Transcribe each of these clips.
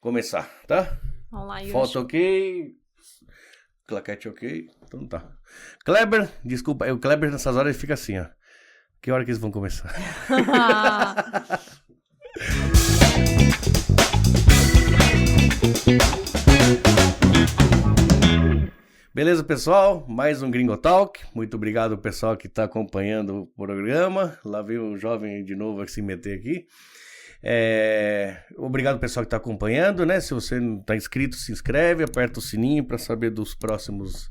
começar, tá? Vamos lá, Yuri. Foto ok, claquete ok, então tá. Kleber, desculpa, o Kleber nessas horas fica assim, ó. Que hora que eles vão começar? Beleza, pessoal? Mais um Gringo Talk. Muito obrigado ao pessoal que está acompanhando o programa. Lá veio o jovem de novo a se meter aqui. Obrigado ao pessoal que está acompanhando, né? Se você não está inscrito, se inscreve, aperta o sininho para saber dos próximos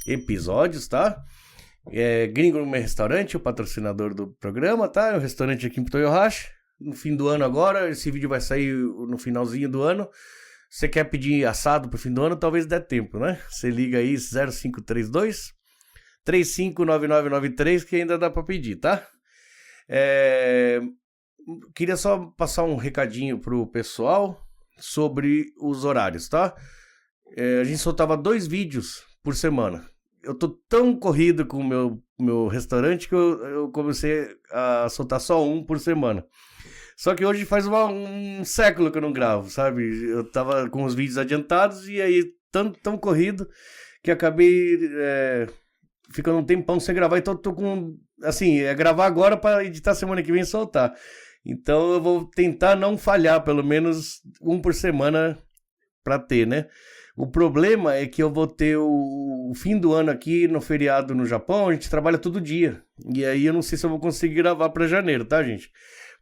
episódios, tá? Gringo no meu restaurante, o patrocinador do programa, tá? É um restaurante aqui em Toyohashi. No fim do ano agora, esse vídeo vai sair no finalzinho do ano. Você quer pedir assado pro fim do ano, talvez dê tempo, né? Você liga aí 0532 359993 que ainda dá para pedir, tá? Queria só passar um recadinho pro pessoal sobre os horários, tá? A gente soltava 2 vídeos por semana. Eu tô tão corrido com o meu restaurante que eu comecei a soltar só um por semana. Só que hoje faz um século que eu não gravo, sabe? Eu tava com os vídeos adiantados e aí tão corrido que acabei ficando um tempão sem gravar. Então tô com, assim, gravar agora para editar semana que vem e soltar. Então eu vou tentar não falhar, pelo menos um por semana para ter, né? O problema é que eu vou ter o fim do ano aqui no feriado no Japão, a gente trabalha todo dia. E aí eu não sei se eu vou conseguir gravar para janeiro, tá, gente?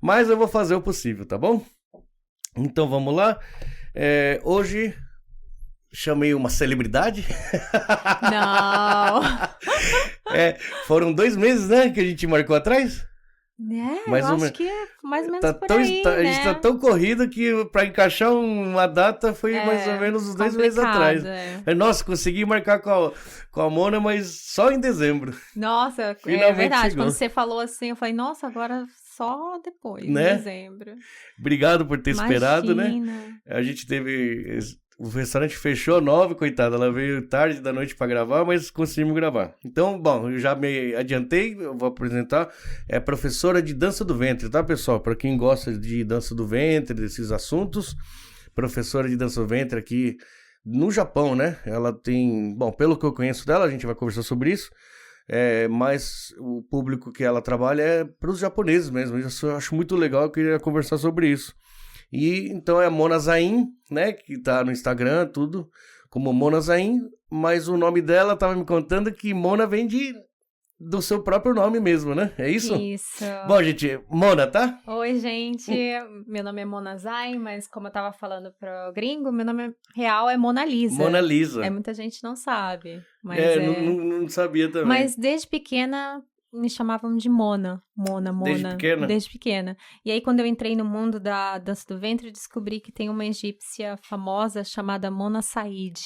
Mas eu vou fazer o possível, tá bom? Então vamos lá. Hoje chamei uma celebridade. Não. Foram 2 meses, né, que a gente marcou atrás. Eu acho que é mais ou menos por aí, A gente tá tão corrido que pra encaixar uma data foi mais ou menos uns 2 meses atrás. Nossa, consegui marcar com a Mona, mas só em dezembro. Nossa, finalmente é verdade. chegou. Quando você falou assim, eu falei, nossa, agora só depois, né? em dezembro. Obrigado por ter esperado, né? Imagina. A gente teve... O restaurante fechou 9, coitada. Ela veio tarde da noite para gravar, mas conseguimos gravar. Então, bom, eu já me adiantei, eu vou apresentar. É professora de dança do ventre, tá, pessoal? Para quem gosta de dança do ventre, desses assuntos. Professora de dança do ventre aqui no Japão, né? Ela tem... Bom, pelo que eu conheço dela, a gente vai conversar sobre isso. Mas o público que ela trabalha é para os japoneses mesmo. Isso eu acho muito legal, eu queria conversar sobre isso. E então é a Mona Zain, né, que tá no Instagram, tudo, como Mona Zain, mas o nome dela tava me contando que Mona vem do seu próprio nome mesmo, né? É isso? Isso. Bom, gente, Mona, tá? Oi, gente, meu nome é Mona Zain, mas como eu tava falando pro gringo, meu nome real é Mona Lisa. Mona Lisa. Muita gente não sabe. Mas não sabia também. Mas desde pequena... me chamavam de Mona. Desde pequena? Desde pequena. E aí, quando eu entrei no mundo da dança do ventre, descobri que tem uma egípcia famosa chamada Mona Said.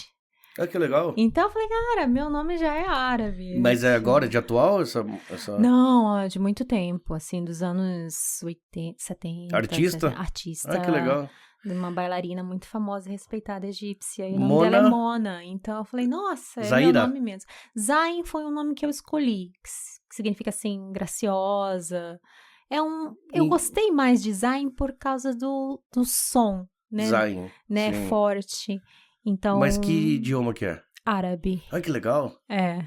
Ah, que legal. Então, eu falei, cara, meu nome já é árabe. Mas é agora, de atual, essa... Não, de muito tempo, assim, dos anos 80, 70. Artista? Artista. Ah, que legal. De uma bailarina muito famosa, respeitada egípcia. E o nome dela é Mona. Então, eu falei, nossa, é Zaira. meu nome mesmo. Zain foi um nome que eu escolhi, que significa, assim, graciosa. Eu gostei mais de Zain por causa do som, né? Zain, né? sim. Forte. Então... Mas que idioma que é? Árabe. Ah, que legal. É.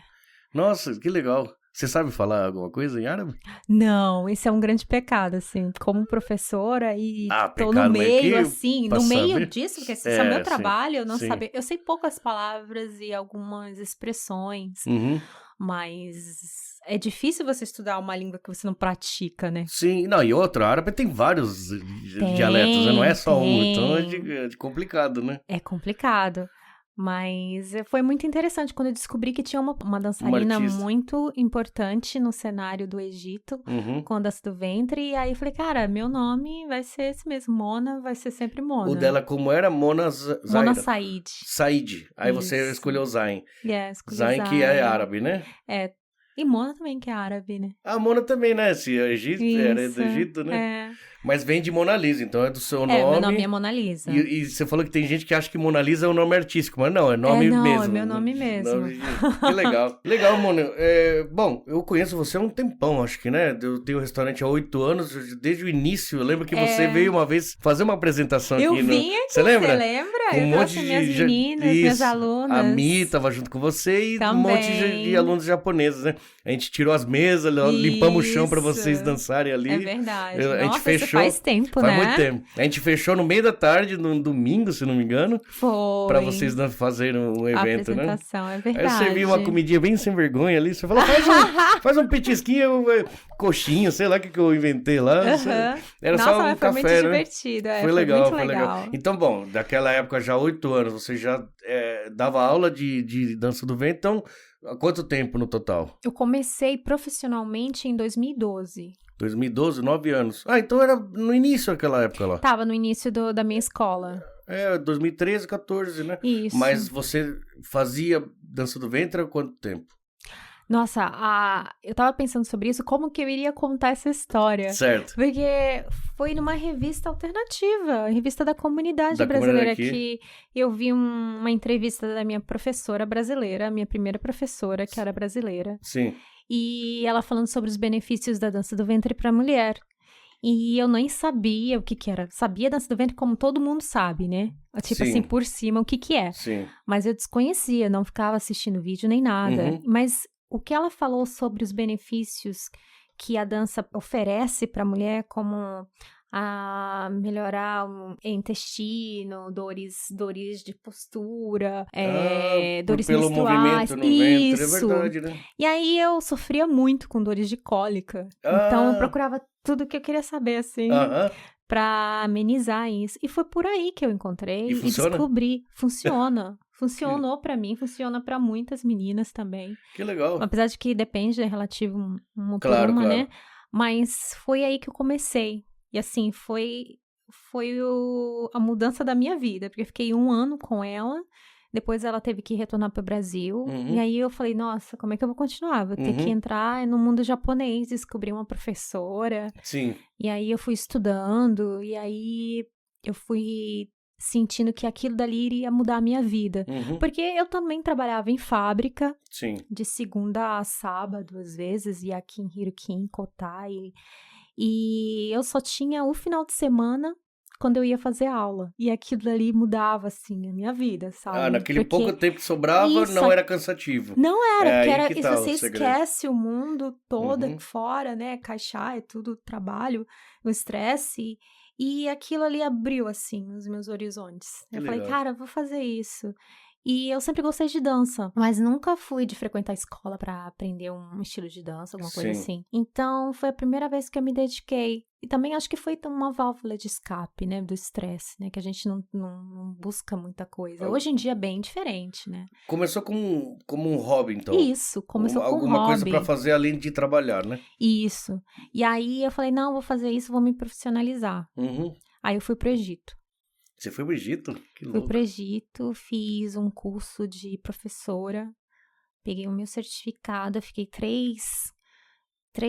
Nossa, que legal. Você sabe falar alguma coisa em árabe? Não, esse é um grande pecado, assim, como professora e tô pecado, no meio, assim, no meio saber? disso, porque esse é o meu sim, trabalho, eu não sim. saber. Eu sei poucas palavras e algumas expressões, mas é difícil você estudar uma língua que você não pratica, né? Sim, não, e outra, árabe tem vários dialetos, né? Não é só um, então é complicado, né? É complicado. Mas foi muito interessante quando eu descobri que tinha uma dançarina muito importante no cenário do Egito, com a dança do ventre. E aí eu falei, cara, meu nome vai ser esse mesmo, Mona, vai ser sempre Mona. O dela como era? Mona Zaira. Mona Said. Said. Aí Isso. você escolheu Zain. Escolhi Zain que é árabe, né? E Mona também que é árabe, né? A Mona também, né? Se é Egito, era do Egito, né? Mas vem de Mona Lisa, então é do seu nome. Meu nome é Mona Lisa. E você falou que tem gente que acha que Mona Lisa é um nome artístico, mas não, é nome mesmo. É meu nome mesmo. Que legal. Legal, Mona. Bom, eu conheço você há um tempão, acho que, né? Eu tenho um restaurante há 8 anos, desde o início. Eu lembro que você veio uma vez fazer uma apresentação aqui. Você lembra? Você lembra? Com um monte de minhas meninas, minhas alunas. A Mi tava junto com você e um monte de alunos japoneses, né? A gente tirou as mesas, limpamos o chão pra vocês dançarem ali. É verdade. A gente fechou. Faz tempo, né? Faz muito tempo. A gente fechou no meio da tarde, no domingo, se não me engano. Foi. Pra vocês fazerem um evento, né? A apresentação, é verdade. Aí eu servi uma comidinha bem sem vergonha ali. Você falou, faz um petisquinho, coxinha, sei lá o que eu inventei lá. Era só um café, foi muito divertido. Foi legal, foi legal. Então, bom, daquela época já 8 anos, você já dava aula de dança do ventre, então, há quanto tempo no total? Eu comecei profissionalmente em 2012. 2012, 9 anos. Ah, então era no início daquela época lá. Tava no início da minha escola. 2013, 14, né? Isso. Mas você fazia dança do ventre há quanto tempo? Nossa, eu tava pensando sobre isso, como que eu iria contar essa história. Certo. Porque foi numa revista alternativa, revista da comunidade brasileira, que eu vi uma entrevista da minha professora brasileira, a minha primeira professora, que era brasileira. Sim. E ela falando sobre os benefícios da dança do ventre para a mulher. E eu nem sabia o que era. Sabia dança do ventre como todo mundo sabe, né? Tipo assim, por cima, o que é. Sim. Mas eu desconhecia, não ficava assistindo vídeo nem nada. Mas o que ela falou sobre os benefícios que a dança oferece para a mulher, como a melhorar o intestino, dores de postura, dores pelo menstruais. Movimento no ventre, é verdade, né? E aí eu sofria muito com dores de cólica. Então eu procurava tudo que eu queria saber, assim, pra amenizar isso. E foi por aí que eu encontrei e descobri. Funciona. Funcionou pra mim, funciona pra muitas meninas também. Que legal. Apesar de que depende, é relativo uma por uma, né? Mas foi aí que eu comecei. E assim, foi a mudança da minha vida. Porque eu fiquei 1 ano com ela. Depois ela teve que retornar para o Brasil. E aí eu falei, nossa, como é que eu vou continuar? Vou ter que entrar no mundo japonês, descobrir uma professora. Sim. E aí eu fui estudando. E aí eu fui sentindo que aquilo dali iria mudar a minha vida. Porque eu também trabalhava em fábrica. Sim. De segunda a sábado, às vezes. E aqui em Hirokin, Kotai. E eu só tinha o final de semana quando eu ia fazer aula. E aquilo ali mudava, assim, a minha vida, sabe? Naquele pouco tempo que sobrava, não era cansativo. Não era, porque tá você esquece o mundo todo fora, né? Caixar, é tudo trabalho, o estresse. E aquilo ali abriu, assim, os meus horizontes. Eu falei, cara, vou fazer isso. E eu sempre gostei de dança, mas nunca fui de frequentar a escola pra aprender um estilo de dança, alguma coisa assim. Então, foi a primeira vez que eu me dediquei. E também acho que foi uma válvula de escape, né, do estresse, né, que a gente não busca muita coisa. Hoje em dia é bem diferente, né. Começou como um hobby, então. Isso, começou com um hobby. Alguma coisa pra fazer além de trabalhar, né? Isso. E aí eu falei, não, vou fazer isso, vou me profissionalizar. Aí eu fui pro Egito. Você foi pro Egito? Que louco. Fui pro Egito, fiz um curso de professora, peguei o meu certificado, fiquei 3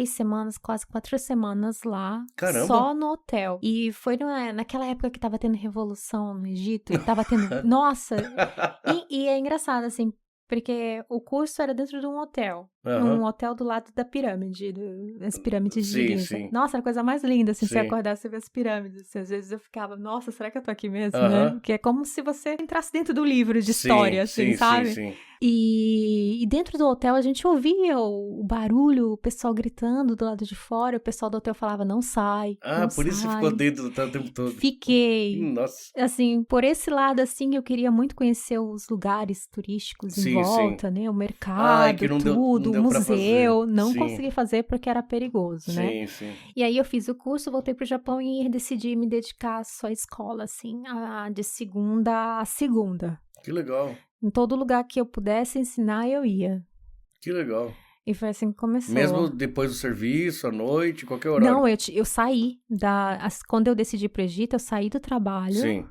semanas, quase 4 semanas lá. Caramba. Só no hotel. E foi naquela época que tava tendo revolução no Egito, e tava tendo... Nossa! E é engraçado, assim, porque o curso era dentro de um hotel. Num hotel do lado da pirâmide, das pirâmides de Giza. Nossa, era a coisa mais linda, assim, você acordar, você ver as pirâmides. Assim, às vezes eu ficava, nossa, será que eu tô aqui mesmo, né? Porque é como se você entrasse dentro do livro de história, assim, sabe? Sim. E dentro do hotel a gente ouvia o barulho, o pessoal gritando do lado de fora, o pessoal do hotel falava, não sai, não por isso você ficou dentro o tempo todo. Fiquei. Nossa. Assim, por esse lado, assim, eu queria muito conhecer os lugares turísticos em volta, né? O mercado, tudo, o museu. Não consegui fazer porque era perigoso, né? Sim. E aí eu fiz o curso, voltei pro Japão e decidi me dedicar só à escola, assim, de segunda a segunda. Que legal. Em todo lugar que eu pudesse ensinar, eu ia. Que legal. E foi assim que começou. Mesmo depois do serviço, à noite, qualquer horário? Não, eu saí quando eu decidi ir pro Egito, eu saí do trabalho. Sim.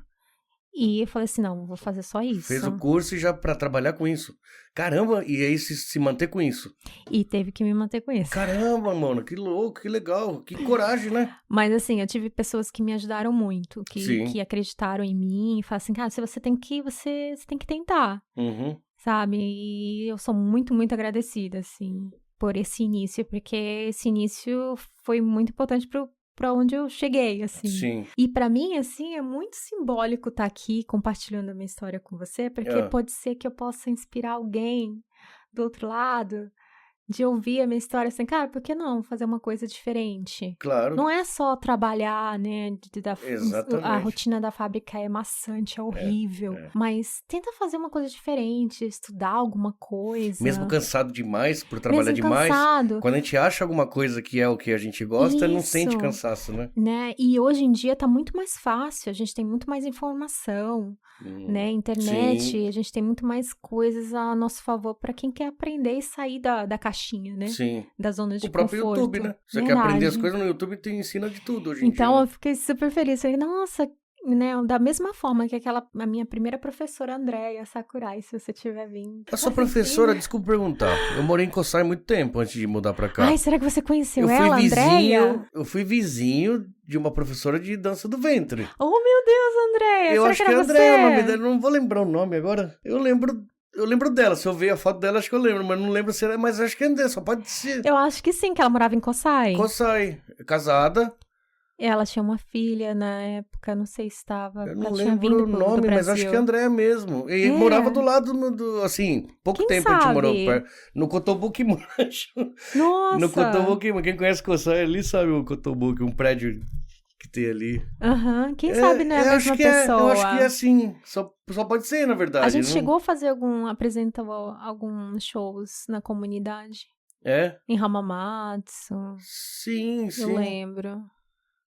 E eu falei assim, não, vou fazer só isso. Fez o curso já pra trabalhar com isso. Caramba, e aí se manter com isso. E teve que me manter com isso. Caramba, mano, que louco, que legal, que coragem, né? Mas assim, eu tive pessoas que me ajudaram muito, que acreditaram em mim, e falaram assim, cara, se você tem que tentar, sabe? E eu sou muito, muito agradecida, assim, por esse início, porque esse início foi muito importante pra onde eu cheguei, assim. Sim. E pra mim, assim, é muito simbólico estar aqui compartilhando a minha história com você, porque pode ser que eu possa inspirar alguém do outro lado, de ouvir a minha história assim, cara, por que não fazer uma coisa diferente? Claro. Não é só trabalhar, né? Exatamente. A rotina da fábrica é maçante, é horrível. Mas tenta fazer uma coisa diferente, estudar alguma coisa. Mesmo cansado demais, por trabalhar demais. Cansado. Quando a gente acha alguma coisa que é o que a gente gosta, não sente cansaço, né? E hoje em dia tá muito mais fácil, a gente tem muito mais informação, né? Internet, a gente tem muito mais coisas a nosso favor para quem quer aprender e sair da caixinha, né? Sim. Da zona de conforto. O próprio YouTube, né? Você quer aprender as coisas no YouTube, te ensina de tudo hoje em dia. Então, eu fiquei super feliz. Falei, nossa, né? Da mesma forma que a minha primeira professora, Andréia Sakurai, se você tiver vindo. A sua professora, desculpa perguntar, eu morei em Coçai muito tempo antes de mudar pra cá. Ai, será que você conheceu ela, Andréia? Eu fui vizinho de uma professora de dança do ventre. Oh, meu Deus, Andréia! Eu acho que é Andréia o nome dela, não vou lembrar o nome agora. Eu lembro dela, se eu ver a foto dela, acho que eu lembro, mas não lembro se ela, mas acho que é Andréia, só pode ser. Eu acho que sim, que ela morava em Coçai. Coçai, casada. Ela tinha uma filha na época, não sei se estava. Eu não lembro o nome, mas acho que é Andréia mesmo. E morava do lado, assim, pouco Quem tempo sabe? A gente morou perto. No Cotobuque Mancho. Nossa! No Cotobuque, quem conhece Coçai ali sabe o Cotobuque, um prédio que tem ali. Quem sabe, né? A mesma pessoa. Eu acho que é assim, só pode ser, na verdade. A gente chegou a fazer apresentou alguns shows na comunidade. É? Em Hamamatsu. Sim. Eu lembro.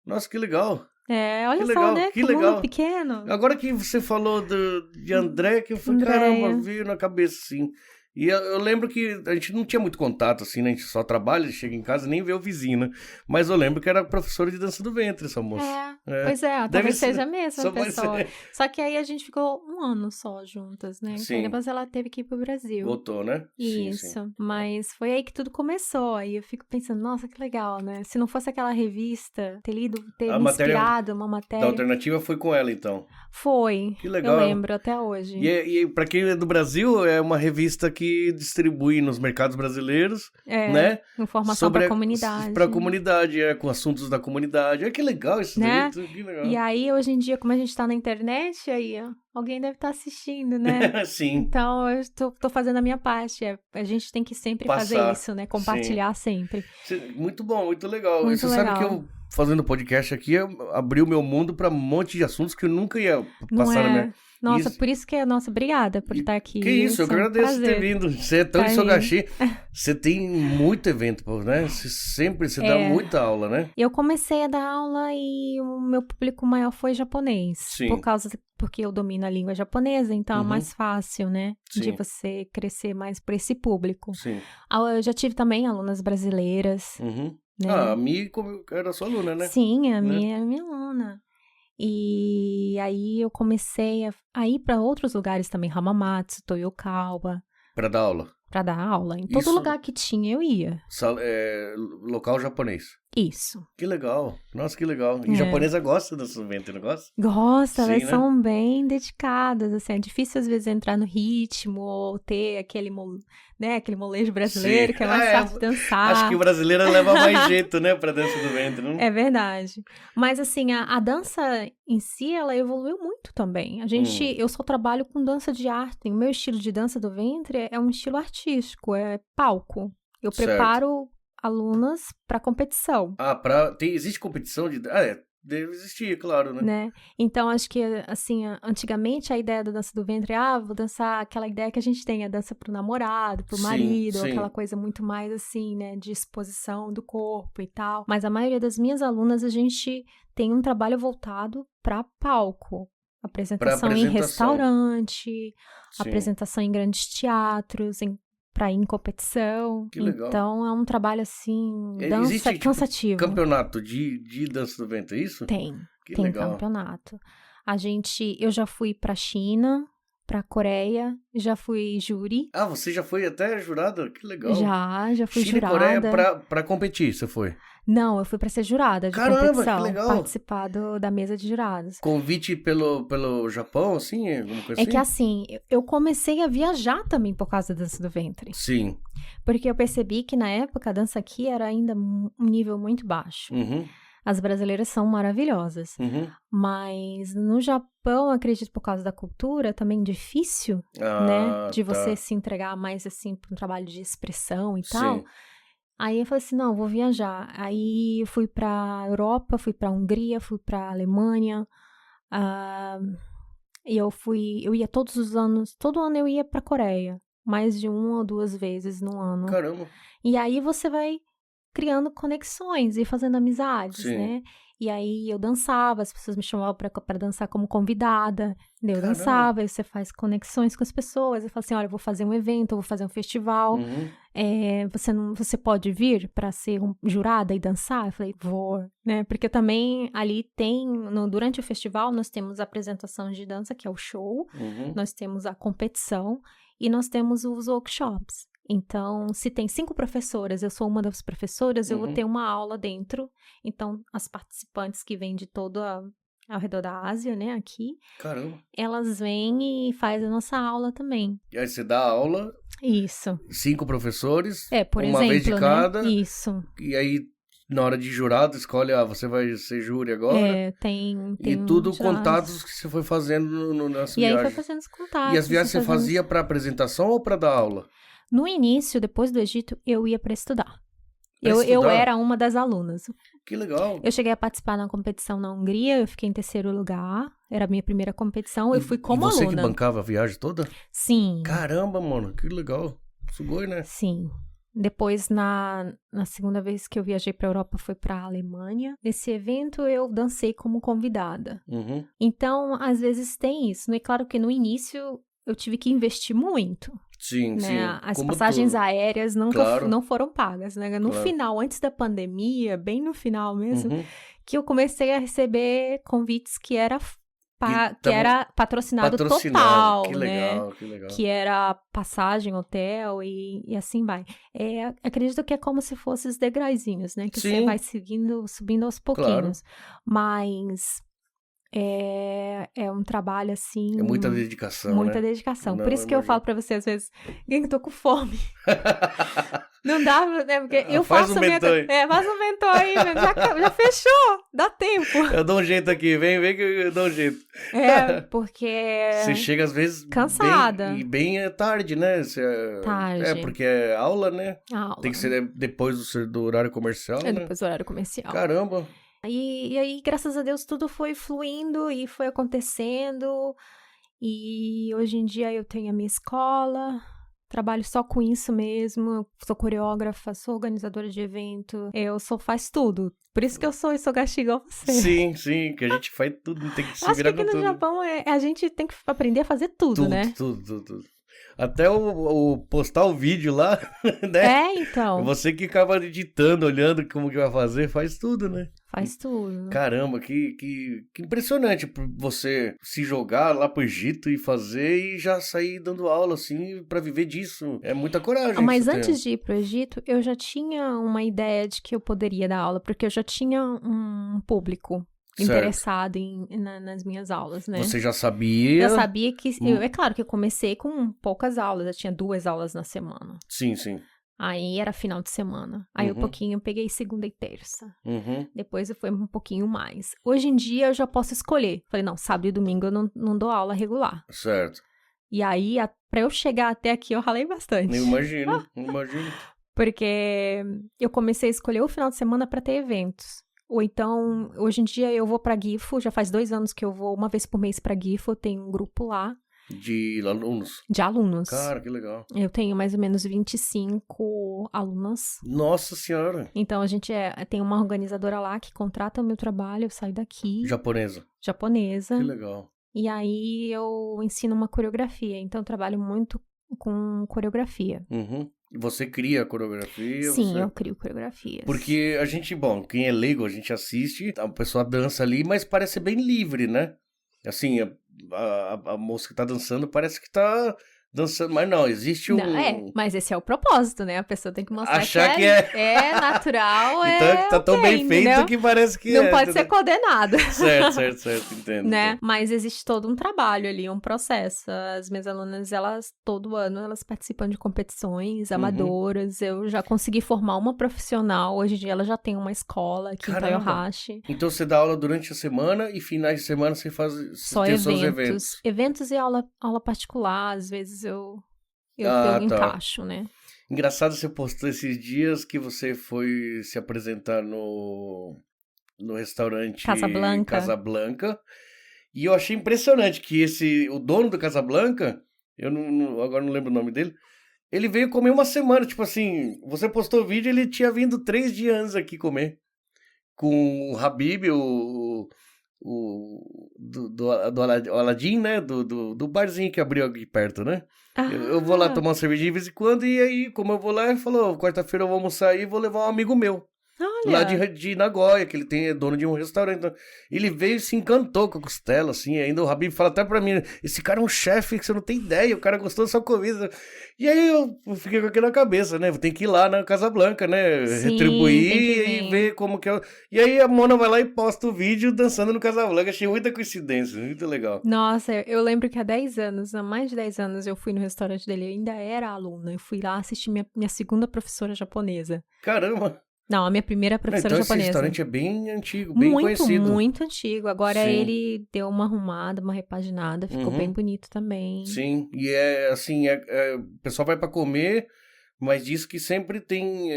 Nossa, que legal. Olha que só, legal, né? Que legal. Mundo pequeno. Agora que você falou de André, que eu falei, caramba, veio na cabeça, assim. E eu lembro que a gente não tinha muito contato, assim, né? A gente só trabalha, chega em casa e nem vê o vizinho, né? Mas eu lembro que era professora de dança do ventre, essa moça. Pois é, talvez seja a mesma pessoa. Ser. Só que aí a gente ficou 1 ano só juntas, né? Sim. Então depois ela teve que ir pro Brasil. Voltou, né? Isso. Sim. Mas foi aí que tudo começou. Aí eu fico pensando, nossa, que legal, né? Se não fosse aquela revista, ter me inspirado uma matéria. Da alternativa foi com ela, então. Foi. Que legal. Eu lembro até hoje. E pra quem é do Brasil, é uma revista que distribui nos mercados brasileiros, né? Informação pra comunidade. Pra comunidade, com assuntos da comunidade. Que legal isso, né? Que legal. E aí, hoje em dia, como a gente tá na internet, aí alguém deve estar assistindo, né? Sim. Então, eu tô fazendo a minha parte. A gente tem que sempre fazer isso, né? Compartilhar sempre. Muito bom, muito legal. Muito legal. Sabe que eu, fazendo podcast aqui, abriu meu mundo pra um monte de assuntos que eu nunca ia passar na minha... Nossa, por isso que obrigada por estar aqui. Que isso, eu agradeço por ter vindo. Você é tão de Sogashi. Você tem muito evento, né? Você dá muita aula, né? Eu comecei a dar aula e o meu público maior foi japonês. Sim. Porque eu domino a língua japonesa, então é mais fácil, né? Sim. De você crescer mais por esse público. Sim. Eu já tive também alunas brasileiras. Né? A Mi era sua aluna, né? Sim, a Mi era minha aluna. E aí eu comecei a ir para outros lugares também, Hamamatsu, Toyokawa. Para dar aula? Para dar aula. Em todo lugar que tinha, eu ia. Local japonês? Isso. Que legal. Nossa, que legal. E japonesa gosta desse evento, não gosta? Gosta, elas são bem dedicadas, assim. É difícil às vezes entrar no ritmo ou ter aquele molejo brasileiro, que é mais fácil de dançar. Acho que o brasileiro leva mais jeito, né, pra dança do ventre, não? É verdade. Mas assim, a dança em si, ela evoluiu muito também. Eu só trabalho com dança de arte. O meu estilo de dança do ventre é um estilo artístico, é palco. Eu preparo alunas para competição. Existe competição de... deve existir, claro, né? Então, acho que, assim, antigamente a ideia da dança do ventre vou dançar aquela ideia que a gente tem, a dança pro namorado, pro marido, aquela coisa muito mais, assim, né, de exposição do corpo e tal. Mas a maioria das minhas alunas, a gente tem um trabalho voltado para palco. Apresentação em restaurante, apresentação em grandes teatros, pra ir em competição. Que legal. Então, é um trabalho, assim, cansativo. Campeonato de dança do ventre, é isso? Tem legal. Campeonato. Eu já fui pra China, pra Coreia, já fui júri. Ah, você já foi até jurada? Que legal. Já fui China jurada. China e Coreia pra competir, você foi? Não, eu fui pra ser jurada de competição. Que legal. Participar da mesa de jurados. Convite pelo Japão, assim? Alguma coisa assim? É que assim, eu comecei a viajar também por causa da dança do ventre. Sim. Porque eu percebi que na época a dança aqui era ainda um nível muito baixo. As brasileiras são maravilhosas. Mas no Japão, acredito, por causa da cultura, também difícil, né? De você se entregar mais, assim, para um trabalho de expressão e tal. Aí eu falei assim, não, vou viajar. Aí eu fui pra Europa, fui pra Hungria, fui pra Alemanha. E eu ia todos os anos, todo ano eu ia pra Coreia. Mais de 1 ou 2 vezes no ano. Caramba! E aí você vai criando conexões e fazendo amizades, né? E aí eu dançava, as pessoas me chamavam pra dançar como convidada. Eu dançava, aí você faz conexões com as pessoas. Eu falo assim, olha, eu vou fazer um evento, eu vou fazer um festival. Você pode vir pra ser jurada e dançar? Eu falei, vou, né? Porque também ali durante o festival, nós temos a apresentação de dança, que é o show. Nós temos a competição e nós temos os workshops. Então, se tem 5 professoras, eu sou uma das professoras, eu vou ter uma aula dentro. Então, as participantes que vêm de todo ao redor da Ásia, né, aqui. Caramba! Elas vêm e fazem a nossa aula também. E aí você dá aula? Isso. 5 professores? Por uma exemplo, vez de cada? Né? Isso. E aí, na hora de jurado, escolhe, você vai ser júri agora? Tem e tudo contatos que você foi fazendo nessa viagem. E aí foi fazendo os contatos. E as viagens você fazia para apresentação ou para dar aula? No início, depois do Egito, eu ia para estudar. Eu era uma das alunas. Que legal. Eu cheguei a participar na competição na Hungria, eu fiquei em 3º lugar. Era a minha primeira competição, eu fui como aluna. E você que bancava a viagem toda? Sim. Caramba, mano, que legal. Sugoi, né? Sim. Depois, na segunda vez que eu viajei para a Europa, foi para a Alemanha. Nesse evento, eu dancei como convidada. Então, às vezes tem isso. Não é claro que no início eu tive que investir muito. Sim, né? sim. As passagens aéreas não foram pagas, né? No final, antes da pandemia, bem no final mesmo, que eu comecei a receber convites que era patrocinado total, que legal, né? Que legal. Que era passagem, hotel e assim vai. Acredito que é como se fossem os degrauzinhos, né? Que você vai subindo aos pouquinhos. Mas é um trabalho, assim... É muita dedicação, Muita dedicação. Por isso que eu falo pra você, às vezes, que eu tô com fome. Não dá, né? Porque eu faço faz um mentô aí, já fechou, dá tempo. Eu dou um jeito aqui, vem que eu dou um jeito. Porque... Você chega, às vezes... cansada. Bem tarde, né? Tarde. Porque é aula, né? Aula. Tem que ser depois do horário comercial, né? Depois do horário comercial. Caramba! E aí, graças a Deus, tudo foi fluindo e foi acontecendo. E hoje em dia eu tenho a minha escola, trabalho só com isso mesmo. Eu sou coreógrafa, sou organizadora de evento, faz tudo. Por isso que eu sou gasto igual você. Sim, que a gente faz tudo, tem que se virar com tudo. Acho que aqui no Japão a gente tem que aprender a fazer tudo, né? Tudo. Até o postar o vídeo lá, né? Então. Você que acaba editando, olhando como que vai fazer, faz tudo, né? Faz tudo. Caramba, que impressionante você se jogar lá pro Egito e fazer e já sair dando aula, assim, pra viver disso. É muita coragem. Mas antes de ir pro Egito, eu já tinha uma ideia de que eu poderia dar aula, porque eu já tinha um público interessado nas minhas aulas, né? Você já sabia? Eu sabia que... é claro que eu comecei com poucas aulas, eu tinha 2 aulas na semana. Sim. Aí era final de semana. Aí um pouquinho eu peguei segunda e terça. Depois foi um pouquinho mais. Hoje em dia eu já posso escolher. Falei, não, sábado e domingo eu não dou aula regular. Certo. E aí, pra eu chegar até aqui, eu ralei bastante. Eu imagino. Porque eu comecei a escolher o final de semana pra ter eventos. Ou então, hoje em dia eu vou pra GIFO, já faz 2 anos que eu vou uma vez por mês pra GIFO, tem um grupo lá. De alunos? De alunos. Cara, que legal. Eu tenho mais ou menos 25 alunas. Nossa Senhora! Então, a gente tem uma organizadora lá que contrata o meu trabalho, eu saio daqui. Japonesa. Que legal. E aí, eu ensino uma coreografia. Então, eu trabalho muito com coreografia. Você cria a coreografia? Sim, eu crio coreografias. Porque a gente, quem é leigo, a gente assiste, a pessoa dança ali, mas parece bem livre, né? Assim, a moça que tá dançando parece que tá dançando, mas não, existe um... Não, mas esse é o propósito, né? A pessoa tem que mostrar achar que é natural, então, tá tão bem feito, entendeu? Que parece que não pode ser coordenado. Certo, entendo. Né? Mas existe todo um trabalho ali, um processo. As minhas alunas, todo ano, elas participam de competições amadoras. Eu já consegui formar uma profissional. Hoje em dia, ela já tem uma escola aqui em Toyohashi. Então, você dá aula durante a semana e finais de semana você faz seus eventos. Eventos e aula particular, às vezes eu encaixo, né? Engraçado, você postou esses dias que você foi se apresentar no restaurante Casablanca. E eu achei impressionante que o dono do Casablanca, eu agora não lembro o nome dele, ele veio comer uma semana. Tipo assim, você postou o vídeo, ele tinha vindo 3 dias antes aqui comer. Com o Habib, do Aladdin, né? Do barzinho que abriu aqui perto, né? Eu vou lá tomar uma cervejinha de vez em quando, e aí, como eu vou lá, ele falou, quarta-feira eu vou almoçar e vou levar um amigo meu. Olha. Lá de Nagoya, que ele é dono de um restaurante. Então, ele veio e se encantou com a costela, assim. Ainda o Habib fala até pra mim, esse cara é um chefe que você não tem ideia, o cara gostou da sua comida. E aí eu fiquei com aquilo na cabeça, né? Tem que ir lá na Casablanca, né? Sim, retribuir e ver como que é. E aí a Mona vai lá e posta o vídeo dançando no Casablanca. Achei muita coincidência, muito legal. Nossa, eu lembro que há mais de 10 anos, eu fui no restaurante dele, eu ainda era aluna. Eu fui lá assistir minha segunda professora japonesa. Caramba! Não, a minha primeira professora japonesa. Esse restaurante é bem antigo, bem conhecido. Muito antigo. Agora ele deu uma arrumada, uma repaginada, ficou bem bonito também. Sim, e assim, o pessoal vai pra comer, mas diz que sempre tem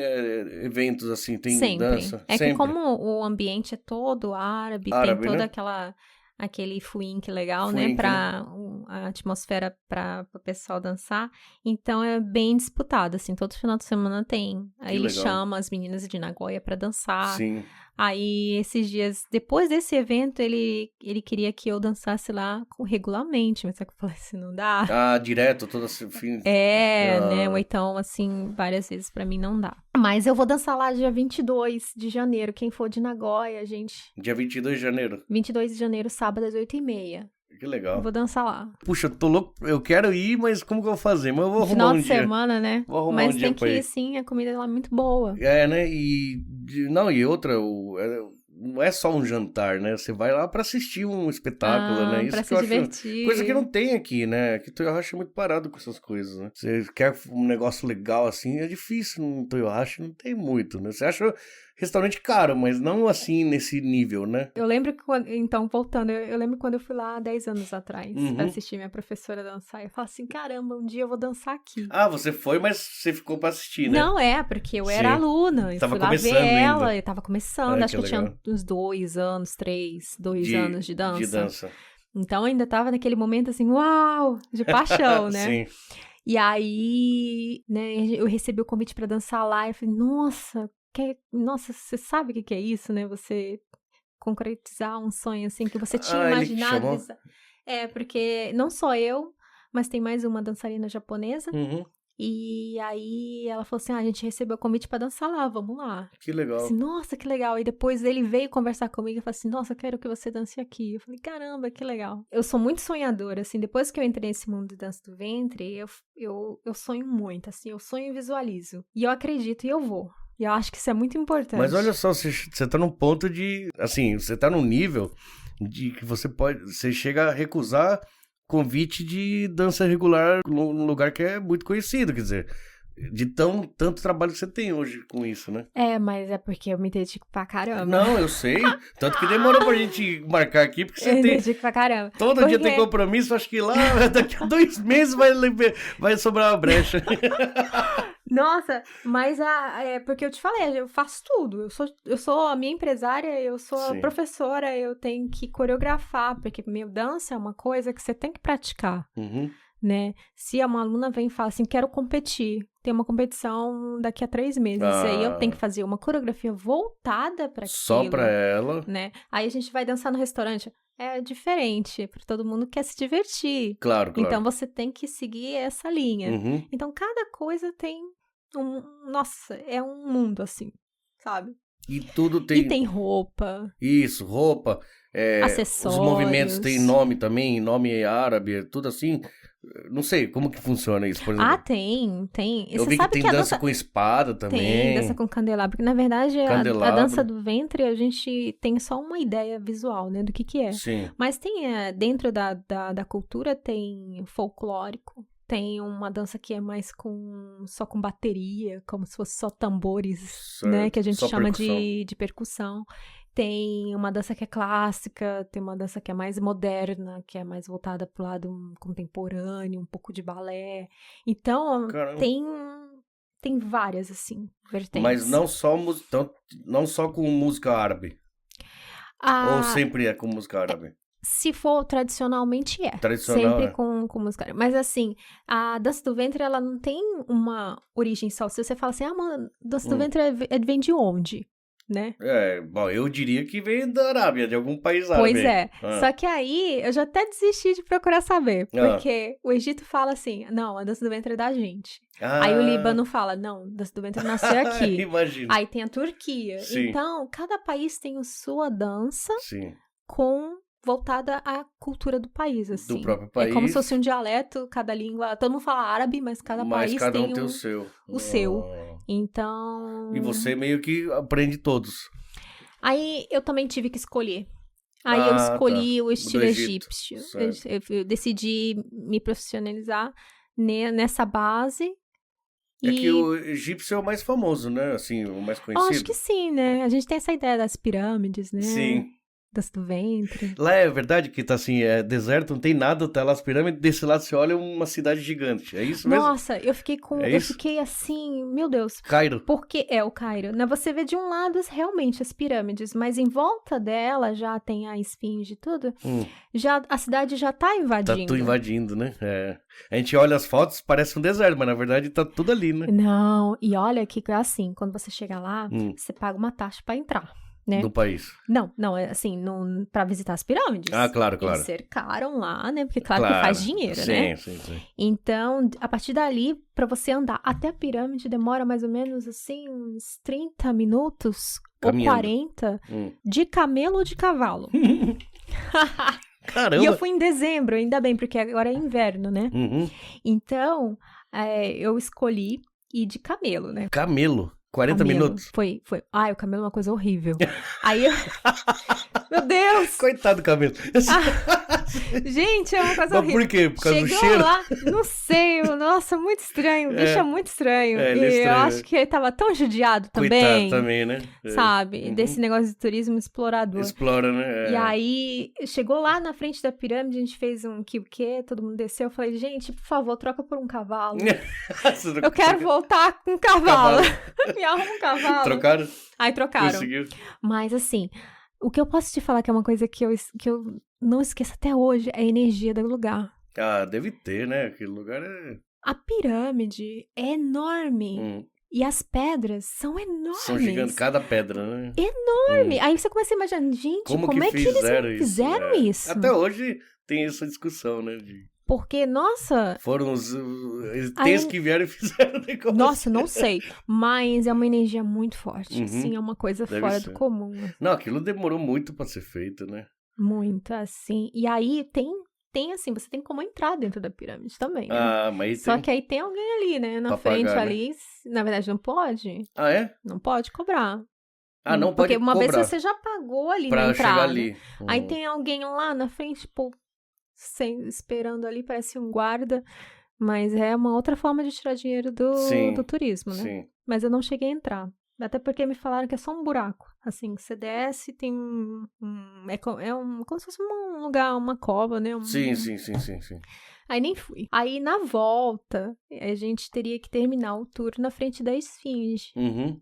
eventos assim, tem dança. Que como o ambiente é todo árabe, tem toda aquele fuinque legal, né, pra a atmosfera para o pessoal dançar, então é bem disputado, assim, todo final de semana tem. Aí ele chama as meninas de Nagoya pra dançar. Sim. Aí, esses dias, depois desse evento, ele queria que eu dançasse lá regularmente, mas só que eu falei assim, não dá. Direto, toda fim. Né, ou então, assim, várias vezes pra mim não dá. Mas eu vou dançar lá dia 22 de janeiro, quem for de Nagoya, gente. Dia 22 de janeiro? 22 de janeiro, sábado, às 8h30. Que legal. Eu vou dançar lá. Puxa, eu tô louco, eu quero ir, mas como que eu vou fazer? Mas eu vou arrumar Final um de dia. Semana, né? Vou arrumar mas um dia pra ir. Mas tem que ir, sim, a comida lá é muito boa. Né? E outra, não é só um jantar, né? Você vai lá pra assistir um espetáculo, né? Isso pra que se eu divertir. Acho coisa que não tem aqui, né? Aqui Toyohashi é muito parado com essas coisas, né? Você quer um negócio legal assim, é difícil no Toyohashi, não tem muito, né? Você acha restaurante caro, mas não assim nesse nível, né? Eu lembro que, então, voltando, eu lembro quando eu fui lá 10 anos atrás pra assistir minha professora dançar. Eu falei assim, caramba, um dia eu vou dançar aqui. Você foi, mas você ficou pra assistir, né? Não, porque eu era aluna. Eu fui lá ver ela, eu tava começando, acho que eu tinha uns 2 anos de dança. De dança. Então, eu ainda tava naquele momento assim, uau, de paixão, né? Sim. E aí, né, eu recebi o convite pra dançar lá e eu falei, nossa, você sabe o que é isso, né? Você concretizar um sonho, assim, que você tinha imaginado. Porque não só eu, mas tem mais uma dançarina japonesa. E aí ela falou assim, a gente recebeu o convite pra dançar lá, vamos lá. Que legal. Assim, nossa, que legal. E depois ele veio conversar comigo e falou assim, nossa, eu quero que você dance aqui. Eu falei, caramba, que legal. Eu sou muito sonhadora, assim, depois que eu entrei nesse mundo de dança do ventre, eu sonho muito, assim, eu sonho e visualizo. E eu acredito e eu vou. E eu acho que isso é muito importante. Mas olha só, você tá num ponto de... Assim, você tá num nível de que você chega a recusar convite de dança regular num lugar que é muito conhecido, quer dizer... De tanto trabalho que você tem hoje com isso, né? Mas é porque eu me dedico pra caramba. Não, eu sei. Tanto que demorou pra gente marcar aqui, porque você me dedico pra caramba. Todo dia tem compromisso, acho que lá daqui a 2 meses vai sobrar uma brecha. Nossa, mas porque eu te falei, eu faço tudo. Eu sou a minha empresária, eu sou a professora, eu tenho que coreografar, porque minha dança é uma coisa que você tem que praticar. Né? Se uma aluna vem e fala assim, quero competir, tem uma competição daqui a 3 meses, aí eu tenho que fazer uma coreografia voltada para aquilo. Só pra ela. Né? Aí a gente vai dançar no restaurante. É diferente, porque todo mundo quer se divertir. Claro. Então você tem que seguir essa linha. Então cada coisa tem Nossa, é um mundo assim, sabe? E tudo tem... E tem roupa. Isso, roupa. Acessórios. Os movimentos têm nome também, nome árabe, tudo assim. Não sei, como que funciona isso, por exemplo? Ah, tem. Eu vi que tem dança com espada também. Tem, dança com candelabro. Porque, na verdade, a dança do ventre, a gente tem só uma ideia visual, né, do que é. Sim. Mas tem, dentro da cultura, tem folclórico. Tem uma dança que é mais só com bateria, como se fosse só tambores, certo, né? Que a gente chama de percussão. Tem uma dança que é clássica, tem uma dança que é mais moderna, que é mais voltada pro lado contemporâneo, um pouco de balé. Então, tem várias, assim, vertentes. Mas não só com música árabe? Ou sempre é com música árabe? Se for tradicionalmente Tradicional, sempre com música. Mas assim, a dança do ventre, ela não tem uma origem só. Se você fala assim, mano, dança do ventre vem de onde? Né? Bom, eu diria que vem da Arábia, de algum país árabe. Pois é. Só que aí, eu já até desisti de procurar saber. Porque o Egito fala assim, não, a dança do ventre é da gente. Aí o Líbano fala, não, a dança do ventre nasceu aqui. Imagina. Aí tem a Turquia. Sim. Então, cada país tem a sua dança voltada à cultura do país, assim. Do próprio país. É como se fosse um dialeto, cada língua... Todo mundo fala árabe, mas cada país cada tem tem o seu. O seu. Então... E você meio que aprende todos. Aí eu também tive que escolher. Aí eu escolhi o estilo egípcio. Eu decidi me profissionalizar nessa base. Que o egípcio é o mais famoso, né? Assim, o mais conhecido. Acho que sim, né? A gente tem essa ideia das pirâmides, né? Sim. Das do ventre. Lá é verdade que tá assim, é deserto, não tem nada, tá lá as pirâmides, desse lado você olha uma cidade gigante, é isso mesmo? Nossa, eu fiquei fiquei assim, meu Deus. Cairo. Porque o Cairo, né? Você vê de um lado realmente as pirâmides, mas em volta dela já tem a esfinge e tudo, já, a cidade já tá invadindo. Tá tudo invadindo, né? A gente olha as fotos, parece um deserto, mas na verdade tá tudo ali, né? Não, e olha que assim, quando você chega lá, você paga uma taxa pra entrar. Né? Do país. Não, é assim, pra visitar as pirâmides. Claro. Eles cercaram lá, né? Porque claro que faz dinheiro, né? Sim. Então, a partir dali, pra você andar até a pirâmide, demora mais ou menos, assim, uns 30 minutos caminhando. Ou 40, de camelo ou de cavalo. Caramba! E eu fui em dezembro, ainda bem, porque agora é inverno, né? Então, eu escolhi ir de camelo, né? Camelo? 40 minutos? Foi. Ai, o camelo é uma coisa horrível. Aí eu... Meu Deus! Coitado do camelo. Gente, é uma coisa horrível. Mas por quê? Por causa do cheiro? Lá, não sei. Nossa, muito estranho. Deixa muito estranho. Ele é estranho. Eu acho que ele tava tão judiado também. Coitado também, né? Sabe? Desse negócio de turismo explorador. Explora, né? E aí, chegou lá na frente da pirâmide, a gente fez um que todo mundo desceu. Eu falei, gente, por favor, troca por um cavalo. Eu quero voltar com um cavalo. Me arruma um cavalo. Trocaram? Aí trocaram. Conseguiu. Mas assim, o que eu posso te falar que é uma coisa que eu não esqueço até hoje é a energia do lugar. Deve ter, né? Aquele lugar é... A pirâmide é enorme. E as pedras são enormes. São gigantes, cada pedra, né? Enorme. Aí você começa a imaginar, gente, como é que eles fizeram isso? Até hoje tem essa discussão, né? Porque, nossa... Foram os ETs que vieram e fizeram o negócio. Nossa, não sei. Mas é uma energia muito forte. Sim, é uma coisa fora do comum. Não, aquilo demorou muito pra ser feito, né? Muito, assim. E aí tem assim, você tem como entrar dentro da pirâmide também, né? Mas Só que aí tem alguém ali, né? Na frente ali. Na verdade, não pode. É? Não pode cobrar. Não pode cobrar. Porque uma vez você já pagou ali na entrada. Pra chegar ali. Aí tem alguém lá na frente, esperando ali, parece um guarda, mas é uma outra forma de tirar dinheiro do turismo, né? Sim. Mas eu não cheguei a entrar. Até porque me falaram que é só um buraco. Assim, você desce, tem como se fosse um lugar, uma cova, né? Sim. Aí nem fui. Aí na volta, a gente teria que terminar o tour na frente da esfinge.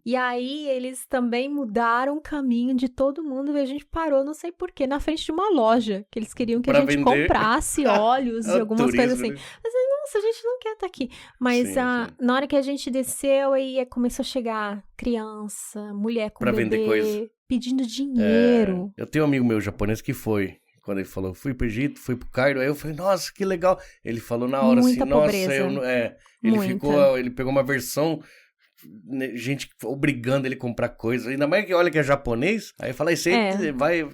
E aí eles também mudaram o caminho de todo mundo e a gente parou, não sei porquê, na frente de uma loja. Que eles queriam que a gente comprasse óleos e algumas coisas assim. Mas nossa, a gente não quer estar aqui. Mas na hora que a gente desceu, aí começou a chegar criança, mulher com bebê, pedindo dinheiro. Eu tenho um amigo meu japonês que foi. Quando ele falou, fui pro Egito, fui pro Cairo, aí eu falei, nossa, que legal. Ele falou na hora muita assim, pobreza. nossa, ele pegou uma versão gente obrigando ele a comprar coisa. Ainda mais que olha que é japonês. Aí fala, aí você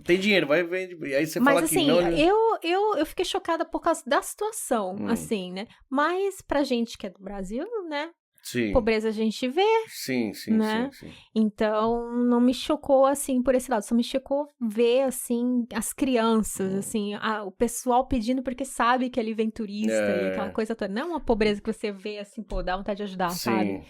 tem dinheiro, vai vende. E aí você fala assim, que não. Eu fiquei chocada por causa da situação, assim, né? Mas pra gente que é do Brasil, né? Sim. Pobreza a gente vê. Sim. Então, não me chocou, assim, por esse lado. Só me chocou ver, assim, as crianças, assim, o pessoal pedindo porque sabe que ali vem turista e aquela coisa toda. Não é uma pobreza que você vê, assim, pô, dá vontade de ajudar, sabe?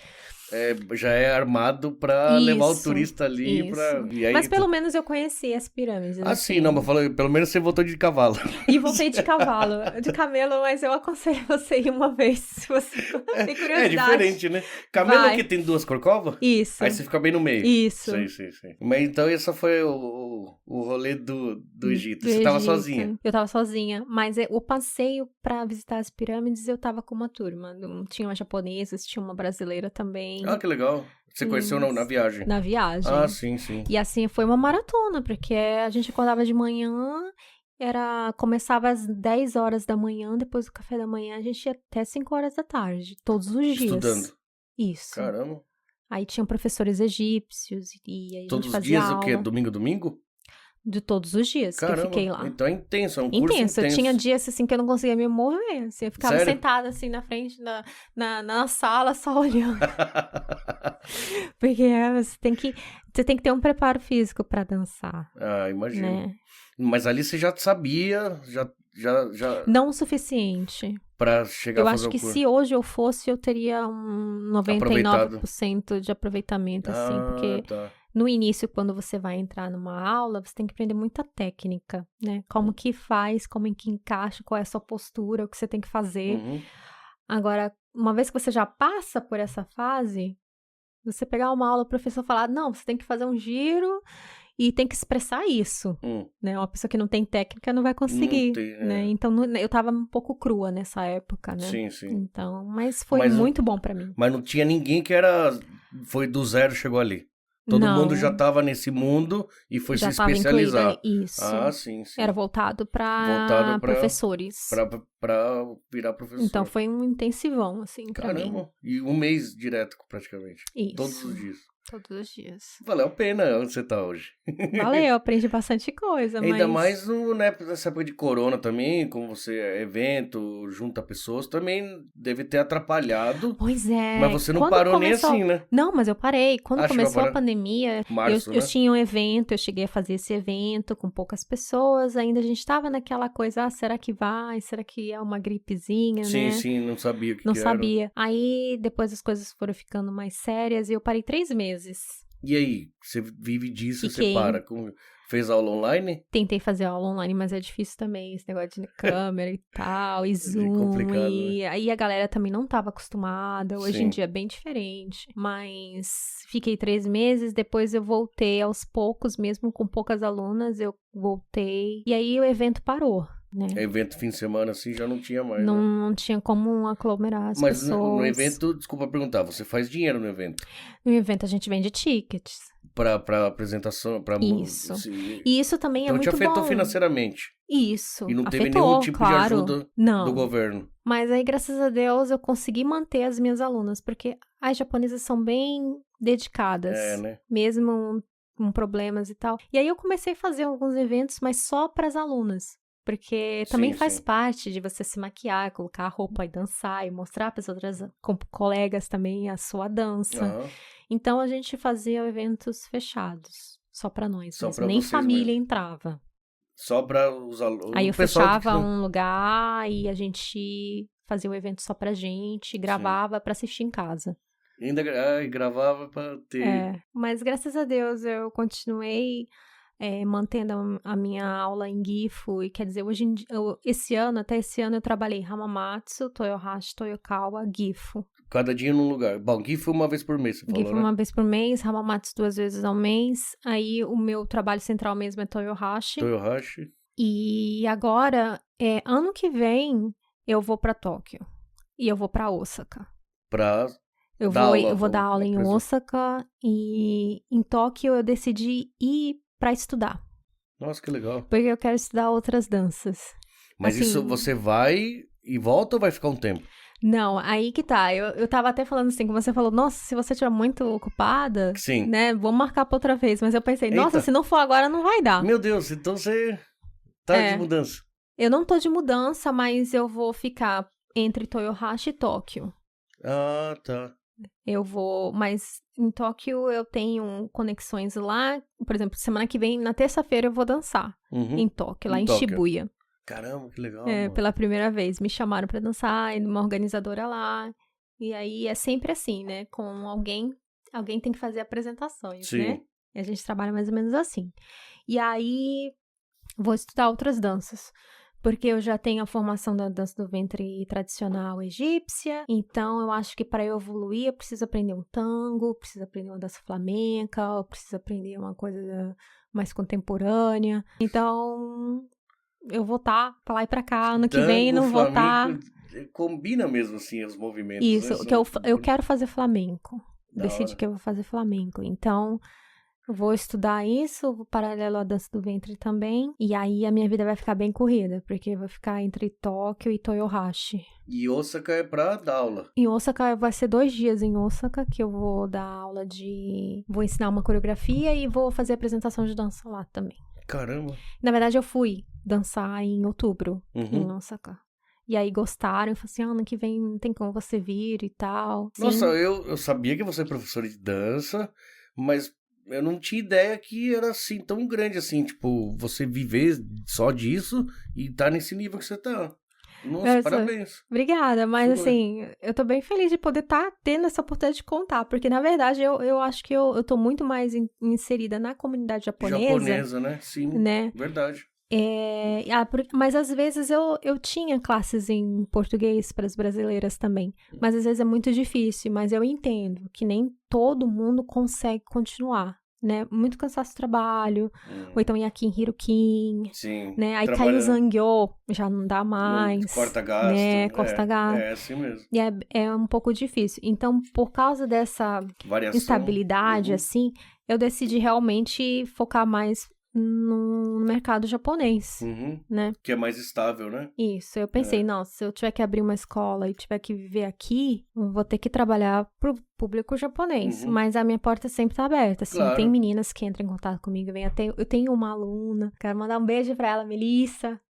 Já é armado pra levar o turista ali. E aí, mas pelo menos eu conheci as pirâmides. Sim, não, mas falou, pelo menos você voltou de cavalo. E voltei de cavalo, de camelo, mas eu aconselho você ir uma vez, se você tem curiosidade. É diferente, né? Camelo que tem 2 corcovas? Isso. Aí você fica bem no meio. Isso. Sim. Mas então esse foi o rolê do Egito. Você tava sozinha? Eu tava sozinha, mas o passeio pra visitar as pirâmides eu tava com uma turma. Tinha uma japonesa, tinha uma brasileira também. Ah, que legal. Você conheceu na viagem? Na viagem. Ah, sim. E assim, foi uma maratona, porque a gente acordava de manhã, começava às 10 horas da manhã, depois do café da manhã, a gente ia até 5 horas da tarde, todos os dias. Estudando? Isso. Caramba. Aí tinham professores egípcios, e aí todos a gente fazia os dias aula. O quê? Domingo? De todos os dias. Caramba, que eu fiquei lá. Então é intenso, é um curso intenso. Eu tinha dias assim que eu não conseguia me mover. Assim, eu ficava sentada assim na frente na sala só olhando. Porque você tem que ter um preparo físico pra dançar. Ah, imagino. Né? Mas ali você já sabia, já... Não o suficiente. Pra chegar a fazer o curso. Eu acho que se hoje eu fosse, eu teria um 99% de aproveitamento, assim, porque... Tá. No início, quando você vai entrar numa aula, você tem que aprender muita técnica, né? Como que faz, como que encaixa, qual é a sua postura, o que você tem que fazer. Uhum. Agora, uma vez que você já passa por essa fase, você pegar uma aula, o professor falar, não, você tem que fazer um giro e tem que expressar isso, né? Uma pessoa que não tem técnica não vai conseguir, né? Então, eu tava um pouco crua nessa época, né? Sim. Então, mas foi muito bom pra mim. Mas não tinha ninguém que foi do zero, chegou ali. Todo mundo já estava nesse mundo e foi se especializar. Isso. Ah, sim. Era voltado para professores. Para virar professor. Então foi um intensivão, assim, pra mim. Caramba, e um mês direto, praticamente. Isso. Todos os dias. Todos os dias. Valeu a pena onde você tá hoje. Valeu, aprendi bastante coisa, Ainda mais nessa época de corona também, como você evento, junta pessoas, também deve ter atrapalhado. Pois é. Mas você não parou nem assim, né? Não, mas eu parei. Quando começou a pandemia, eu tinha um evento, eu cheguei a fazer esse evento com poucas pessoas, ainda a gente tava naquela coisa, será que vai? Será que é uma gripezinha, né? Sim, não sabia o que Não era. sabia. Aí, depois as coisas foram ficando mais sérias e eu parei 3 meses. E aí, você vive disso, você para? Fez aula online? Tentei fazer aula online, mas é difícil também, esse negócio de câmera e tal, e Zoom, e aí a galera também não estava acostumada, hoje em dia é bem diferente, mas fiquei 3 meses, depois eu voltei aos poucos, mesmo com poucas alunas, eu voltei, e aí o evento parou. Né? Evento fim de semana assim já não tinha mais, não tinha como aglomerar as pessoas. Mas no evento, desculpa perguntar, você faz dinheiro no evento? No evento a gente vende tickets. Pra apresentação, pra isso. E isso também então, é muito bom. Então te afetou financeiramente. Isso. E não teve nenhum tipo de ajuda do governo. Mas aí, graças a Deus, eu consegui manter as minhas alunas, porque as japonesas são bem dedicadas. Né? Mesmo com problemas e tal. E aí eu comecei a fazer alguns eventos, mas só pras alunas. Porque também faz parte de você se maquiar, colocar a roupa e dançar e mostrar para as outras colegas também a sua dança. Uhum. Então a gente fazia eventos fechados, só para nós. Só pra nem vocês família mesmo. Entrava. Só para os alunos. Aí eu fechava um lugar e a gente fazia o evento só pra gente, gravava para assistir em casa. Ainda gravava para ter. Mas graças a Deus eu continuei mantendo a minha aula em Gifu, e quer dizer, até esse ano eu trabalhei Hamamatsu, Toyohashi, Toyokawa, Gifu. Cada dia num lugar. Bom, Gifu uma vez por mês, você falou, Gifu uma vez por mês, Hamamatsu 2 vezes ao mês, aí o meu trabalho central mesmo é Toyohashi. E agora, ano que vem, eu vou pra Tóquio, e eu vou pra Osaka. Eu vou dar aula em Osaka, e em Tóquio eu decidi ir pra estudar. Nossa, que legal. Porque eu quero estudar outras danças. Mas assim, isso você vai e volta ou vai ficar um tempo? Não, aí que tá. Eu tava até falando assim, como você falou, nossa, se você estiver muito ocupada, Sim. né, vamos marcar pra outra vez. Mas eu pensei, nossa, se não for agora, não vai dar. Meu Deus, então você tá de mudança. Eu não tô de mudança, mas eu vou ficar entre Toyohashi e Tóquio. Ah, tá. Eu vou, mas em Tóquio eu tenho conexões lá. Por exemplo, semana que vem, na terça-feira, eu vou dançar em Tóquio, lá em Shibuya. Caramba, que legal. Pela primeira vez. Me chamaram pra dançar, uma organizadora lá. E aí é sempre assim, né? Com alguém tem que fazer apresentações, Sim. né? E a gente trabalha mais ou menos assim. E aí vou estudar outras danças. Porque eu já tenho a formação da dança do ventre tradicional egípcia. Então eu acho que para eu evoluir eu preciso aprender um tango, preciso aprender uma dança flamenca, eu preciso aprender uma coisa mais contemporânea. Então eu vou estar pra lá e pra cá, ano que vem não vou estar. Combina mesmo, assim, os movimentos. Isso, né? que eu quero fazer flamenco. Decidi que eu vou fazer flamenco. Então, eu vou estudar isso, paralelo à dança do ventre também. E aí a minha vida vai ficar bem corrida, porque eu vou ficar entre Tóquio e Toyohashi. E Osaka é pra dar aula? Em Osaka vai ser 2 dias em Osaka, que eu vou dar aula de... Vou ensinar uma coreografia e vou fazer apresentação de dança lá também. Caramba. Na verdade, eu fui dançar em outubro, em Osaka. E aí gostaram, eu falei assim, ano que vem não tem como você vir e tal. Nossa, eu sabia que você é professora de dança, mas eu não tinha ideia que era assim, tão grande assim, tipo, você viver só disso e tá nesse nível que você tá. Nossa, parabéns. Obrigada, mas assim, eu tô bem feliz de poder estar tendo essa oportunidade de contar, porque na verdade eu acho que eu tô muito mais inserida na comunidade japonesa. Japonesa, né? Sim, né? Verdade. Mas às vezes eu tinha classes em português para as brasileiras também, mas às vezes é muito difícil, mas eu entendo que nem todo mundo consegue continuar, né? Muito cansaço do trabalho, ou então ir aqui em Hirokin, sim, né? Aí cai o Zangyo, já não dá mais. Corta gasto. Né? Corta gasto. É assim mesmo. E é um pouco difícil. Então, por causa dessa instabilidade, assim, eu decidi realmente focar mais no mercado japonês, né? Que é mais estável, né? Isso, eu pensei, nossa, se eu tiver que abrir uma escola e tiver que viver aqui, eu vou ter que trabalhar pro público japonês, mas a minha porta sempre tá aberta, assim, claro. Tem meninas que entram em contato comigo, eu tenho uma aluna, quero mandar um beijo pra ela, Melissa,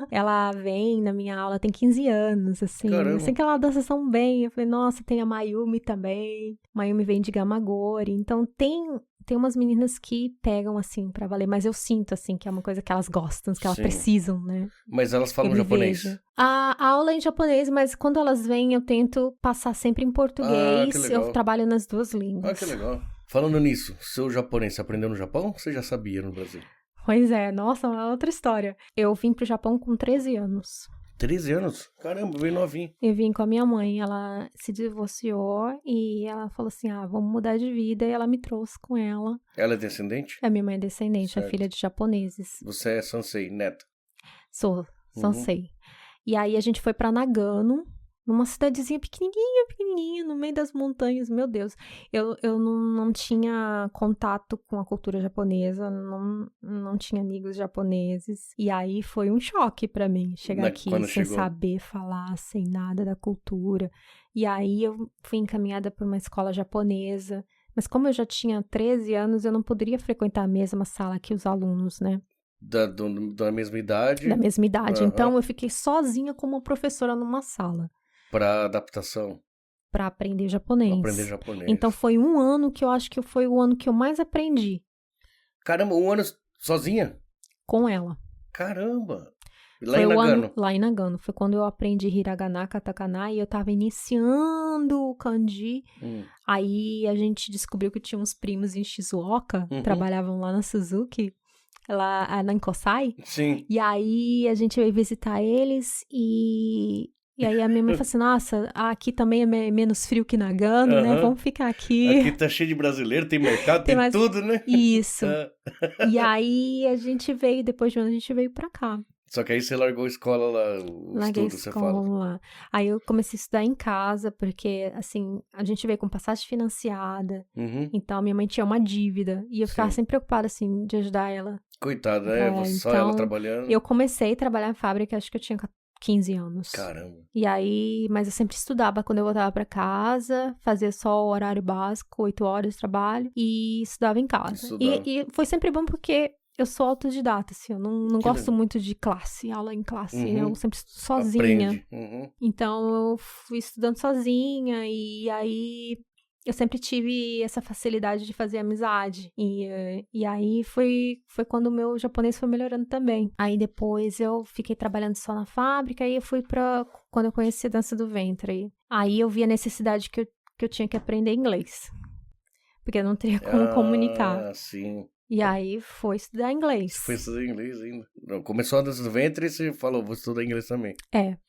ela vem na minha aula, tem 15 anos, assim, assim que ela dança tão bem, eu falei, nossa, tem a Mayumi também, Mayumi vem de Gamagori, então tem umas meninas que pegam, assim, pra valer, mas eu sinto, assim, que é uma coisa que elas gostam, que elas precisam, né? Mas elas falam japonês? A aula é em japonês, mas quando elas vêm, eu tento passar sempre em português. Eu trabalho nas duas línguas. Ah, que legal. Falando nisso, seu japonês, você aprendeu no Japão ou você já sabia no Brasil? Pois é, nossa, uma outra história. Eu vim pro Japão com 13 anos. 13 anos? Caramba, bem novinho. Eu vim com a minha mãe, ela se divorciou e ela falou assim, vamos mudar de vida, e ela me trouxe com ela. Ela é descendente? A minha mãe é descendente, é filha de japoneses. Você é Sansei, neta? Sou, Sansei. E aí a gente foi pra Nagano, numa cidadezinha pequenininha, no meio das montanhas, meu Deus. Eu não tinha contato com a cultura japonesa, não tinha amigos japoneses. E aí foi um choque pra mim, chegar aqui sem saber falar, sem nada da cultura. E aí eu fui encaminhada para uma escola japonesa. Mas como eu já tinha 13 anos, eu não poderia frequentar a mesma sala que os alunos, né? Da mesma idade? Da mesma idade. Então eu fiquei sozinha como professora numa sala. Para adaptação? Para aprender japonês. Então foi um ano que eu acho que foi o ano que eu mais aprendi. Caramba, um ano sozinha? Com ela. Caramba! Lá em Nagano? Lá em Nagano. Foi quando eu aprendi hiragana, katakana e eu tava iniciando o kanji. Aí a gente descobriu que tinha uns primos em Shizuoka, trabalhavam lá na Suzuki. Lá na Inkosai. Sim. E aí a gente veio visitar eles e aí a minha mãe falou assim, nossa, aqui também é menos frio que Nagano, né? Vamos ficar aqui. Aqui tá cheio de brasileiro, tem mercado, tem tudo, né? Isso. E aí a gente veio, depois de um ano, a gente veio pra cá. Só que aí você largou a escola lá, Larguei estudo, você fala. Lá. Aí eu comecei a estudar em casa, porque, assim, a gente veio com passagem financiada, então a minha mãe tinha uma dívida, e eu ficava sempre preocupada, assim, de ajudar ela. Coitada, só então, ela trabalhando. Eu comecei a trabalhar em fábrica, acho que eu tinha 15 anos. Caramba. E aí, mas eu sempre estudava quando eu voltava pra casa, fazia só o horário básico, 8 horas de trabalho, e estudava em casa. E foi sempre bom porque eu sou autodidata, assim, eu não gosto muito de classe, aula em classe, eu sempre estudo sozinha. Então, eu fui estudando sozinha, e aí eu sempre tive essa facilidade de fazer amizade. E aí foi quando o meu japonês foi melhorando também. Aí depois eu fiquei trabalhando só na fábrica, e eu fui quando eu conheci a dança do ventre. Aí eu vi a necessidade que eu tinha que aprender inglês. Porque eu não teria como comunicar. Sim. E aí foi estudar inglês. Foi estudar inglês ainda. Não, começou a dança do ventre e você falou, vou estudar inglês também.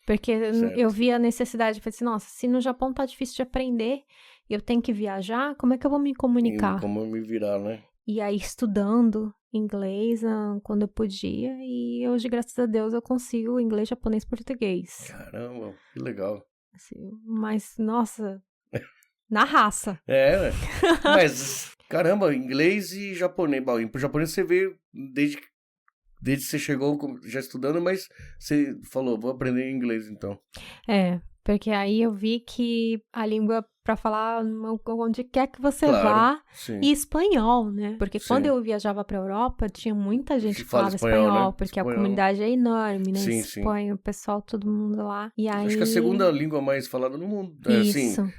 Porque eu vi a necessidade, falei assim, nossa, se no Japão tá difícil de aprender, eu tenho que viajar, como é que eu vou me comunicar? Como me virar, né? E aí estudando inglês quando eu podia, e hoje, graças a Deus, eu consigo inglês, japonês, português. Caramba, que legal. Assim, mas, nossa, na raça. Né? Mas... Caramba, inglês e japonês. Bom, pro japonês você veio desde que você chegou já estudando, mas você falou, vou aprender inglês então. Porque aí eu vi que a língua pra falar onde quer que você vá, sim. E espanhol, né? Porque quando eu viajava pra Europa, tinha muita gente que falava espanhol, né? Porque a comunidade é enorme, né? Sim, Espanha, o pessoal, todo mundo lá. E aí... Acho que é a segunda língua mais falada no mundo. Isso. Assim,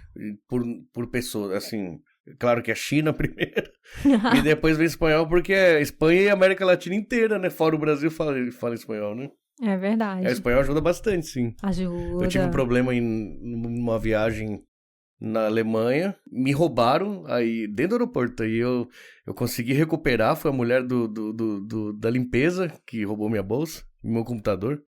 por pessoa, assim... Claro que é China primeiro, e depois vem espanhol, porque é Espanha e América Latina inteira, né? Fora o Brasil fala espanhol, né? É verdade. O espanhol ajuda bastante, sim. Ajuda. Eu tive um problema numa viagem na Alemanha, me roubaram aí dentro do aeroporto, aí eu consegui recuperar, foi a mulher da limpeza que roubou minha bolsa, meu computador.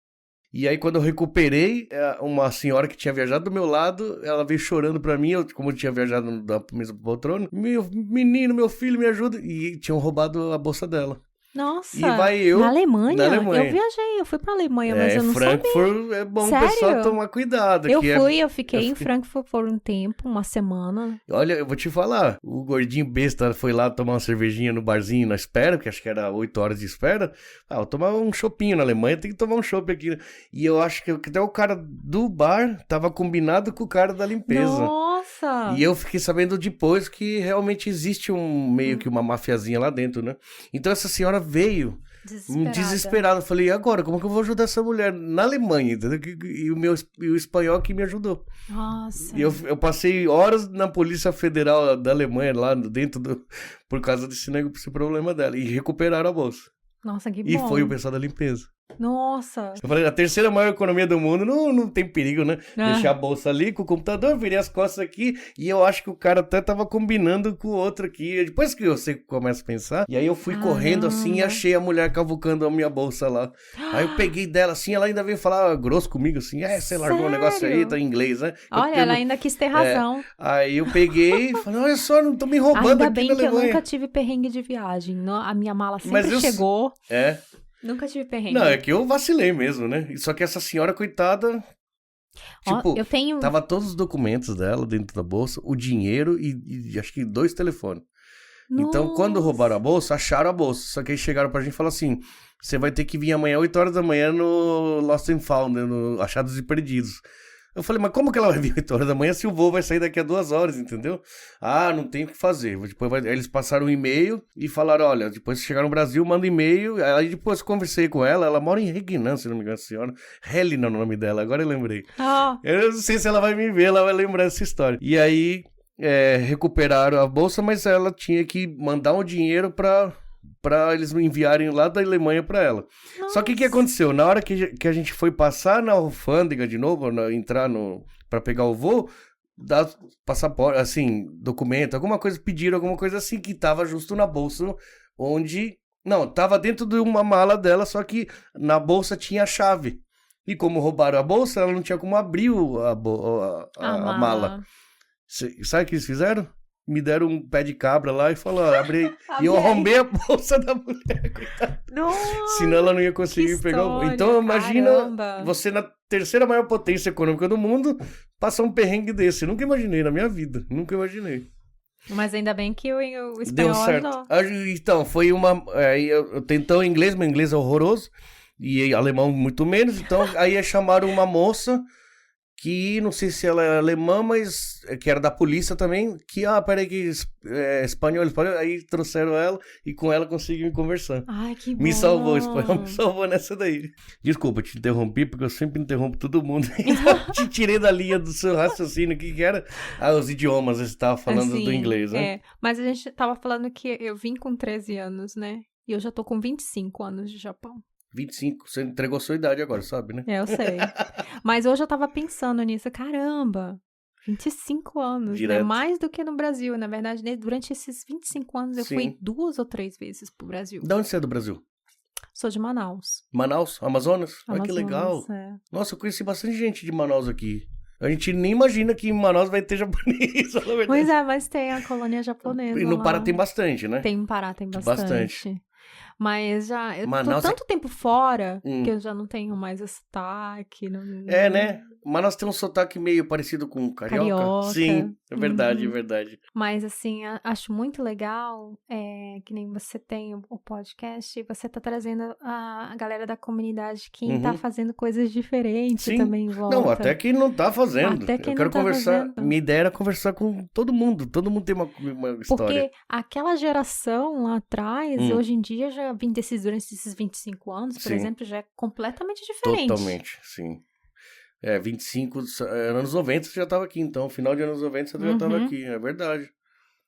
E aí, quando eu recuperei, uma senhora que tinha viajado do meu lado, ela veio chorando pra mim, como eu tinha viajado da mesma poltrona, meu menino, meu filho, me ajuda. E tinham roubado a bolsa dela. Nossa, e vai eu, na Alemanha? Na Alemanha. Eu viajei, eu fui pra Alemanha, mas eu não Frankfurt sabia. É bom Sério? o pessoal tomar cuidado. Eu fiquei em Frankfurt por um tempo, uma semana. Olha, eu vou te falar, o gordinho besta foi lá tomar uma cervejinha no barzinho na espera, porque acho que era 8 horas de espera. Vou tomar um chopinho na Alemanha, tem que tomar um chopp aqui. E eu acho que até o cara do bar tava combinado com o cara da limpeza. Nossa! E eu fiquei sabendo depois que realmente existe meio que uma mafiazinha lá dentro, né? Então essa senhora veio desesperada. Eu falei, e agora? Como que eu vou ajudar essa mulher na Alemanha? Entendeu? E o espanhol que me ajudou. Nossa. E eu passei horas na Polícia Federal da Alemanha, lá dentro por causa desse problema dela. E recuperaram a bolsa. Nossa, que bom. E foi o pessoal da limpeza. Nossa. Eu falei, a terceira maior economia do mundo não tem perigo, né? Deixar a bolsa ali com o computador, virei as costas aqui, e eu acho que o cara até tava combinando com o outro aqui. Depois que você começa a pensar, e aí eu fui correndo assim e achei a mulher cavucando a minha bolsa lá. Aí eu peguei dela assim, ela ainda veio falar grosso comigo assim, você largou um negócio aí, tá em inglês, né? Olha, ela ainda quis ter razão. Aí eu peguei e falei, olha só, não tô me roubando ainda aqui bem na que Alemanha. Eu nunca tive perrengue de viagem, a minha mala sempre chegou. Nunca tive perrengue. Não, é que eu vacilei mesmo, né? Só que essa senhora, coitada... Tipo, eu tenho... tava todos os documentos dela dentro da bolsa, o dinheiro e acho que 2 telefones. Nossa. Então, quando roubaram a bolsa, acharam a bolsa. Só que aí chegaram pra gente e falaram assim, você vai ter que vir amanhã, 8 horas da manhã, no Lost and Found, né? No Achados e Perdidos. Eu falei, mas como que ela vai vir 8 horas da manhã se o voo vai sair daqui a 2 horas, entendeu? Não tem o que fazer. Depois aí eles passaram um e-mail e falaram, olha, depois que chegar no Brasil, manda um e-mail. Aí depois conversei com ela mora em Reguinã, se não me engano, a senhora. Helena é o nome dela, agora eu lembrei. Eu não sei se ela vai me ver, ela vai lembrar dessa história. E aí, recuperaram a bolsa, mas ela tinha que mandar um dinheiro pra eles me enviarem lá da Alemanha pra ela. Nossa. Só que o que aconteceu? Na hora que a gente foi passar na alfândega de novo, entrar pra pegar o voo, dar passaporte, assim, documento, alguma coisa, pediram alguma coisa assim, que tava justo na bolsa, onde... Não, tava dentro de uma mala dela, só que na bolsa tinha a chave. E como roubaram a bolsa, ela não tinha como abrir a mala. Sabe o que eles fizeram? Me deram um pé de cabra lá e falaram, abre aí. E eu arrombei a bolsa da mulher, coitada. Senão ela não ia conseguir pegar o... Então, imagina você na terceira maior potência econômica do mundo, passar um perrengue desse. Eu nunca imaginei na minha vida. Nunca imaginei. Mas ainda bem que o espanhol deu certo. Então, foi uma... eu tentei o inglês, meu inglês é horroroso. E alemão muito menos. Então, aí chamaram uma moça que, não sei se ela é alemã, mas que era da polícia também, que, peraí, que espanhol, aí trouxeram ela e com ela conseguiram conversar. Ai, que bom. Me salvou, o espanhol me salvou nessa daí. Desculpa, te interrompi, porque eu sempre interrompo todo mundo. Te tirei da linha do seu raciocínio, o que era? Os idiomas, você estava falando do inglês, né? Mas a gente tava falando que eu vim com 13 anos, né? E eu já tô com 25 anos de Japão. 25, você entregou a sua idade agora, sabe, né? Eu sei. Mas hoje eu tava pensando nisso, caramba, 25 anos, né? Mais do que no Brasil. Na verdade, durante esses 25 anos eu fui 2 ou 3 vezes pro Brasil. De onde você é do Brasil? Sou de Manaus. Manaus? Amazonas? Olha que legal. Nossa, eu conheci bastante gente de Manaus aqui. A gente nem imagina que em Manaus vai ter japonês, na verdade. Pois é, mas tem a colônia japonesa. E no Pará tem bastante, né? Tem no Pará, tem bastante. Mas eu tô tanto tempo fora que eu já não tenho mais esse sotaque. Né? Manaus tem um sotaque meio parecido com carioca. Sim, é verdade, é verdade. Mas, assim, acho muito legal que nem você tem o podcast e você tá trazendo a galera da comunidade que tá fazendo coisas diferentes também em volta. Não, até quem não tá fazendo. Até quem eu quero não tá conversar. fazendo. Minha ideia era conversar com todo mundo. Todo mundo tem uma história. Porque aquela geração lá atrás, hoje em dia, já vim durante esses 25 anos, por exemplo, já é completamente diferente. Totalmente, sim. 25 anos 90 você já estava aqui, então. Final de anos 90 você já estava aqui, é verdade.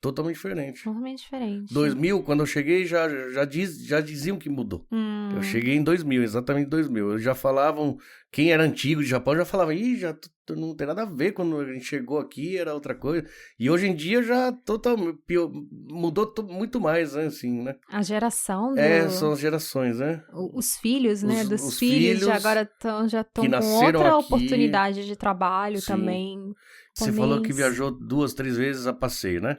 Totalmente diferente. Totalmente diferente. 2000, quando eu cheguei, já diziam que mudou. Eu cheguei em 2000, exatamente 2000. Eles já falavam, quem era antigo de Japão já falava, já não tem nada a ver, quando a gente chegou aqui era outra coisa. E hoje em dia já mudou muito mais, né, assim, né? A geração são as gerações, né? Os filhos, né, dos filhos agora já estão com outra oportunidade de trabalho também. Você falou que viajou 2, 3 vezes a passeio, né?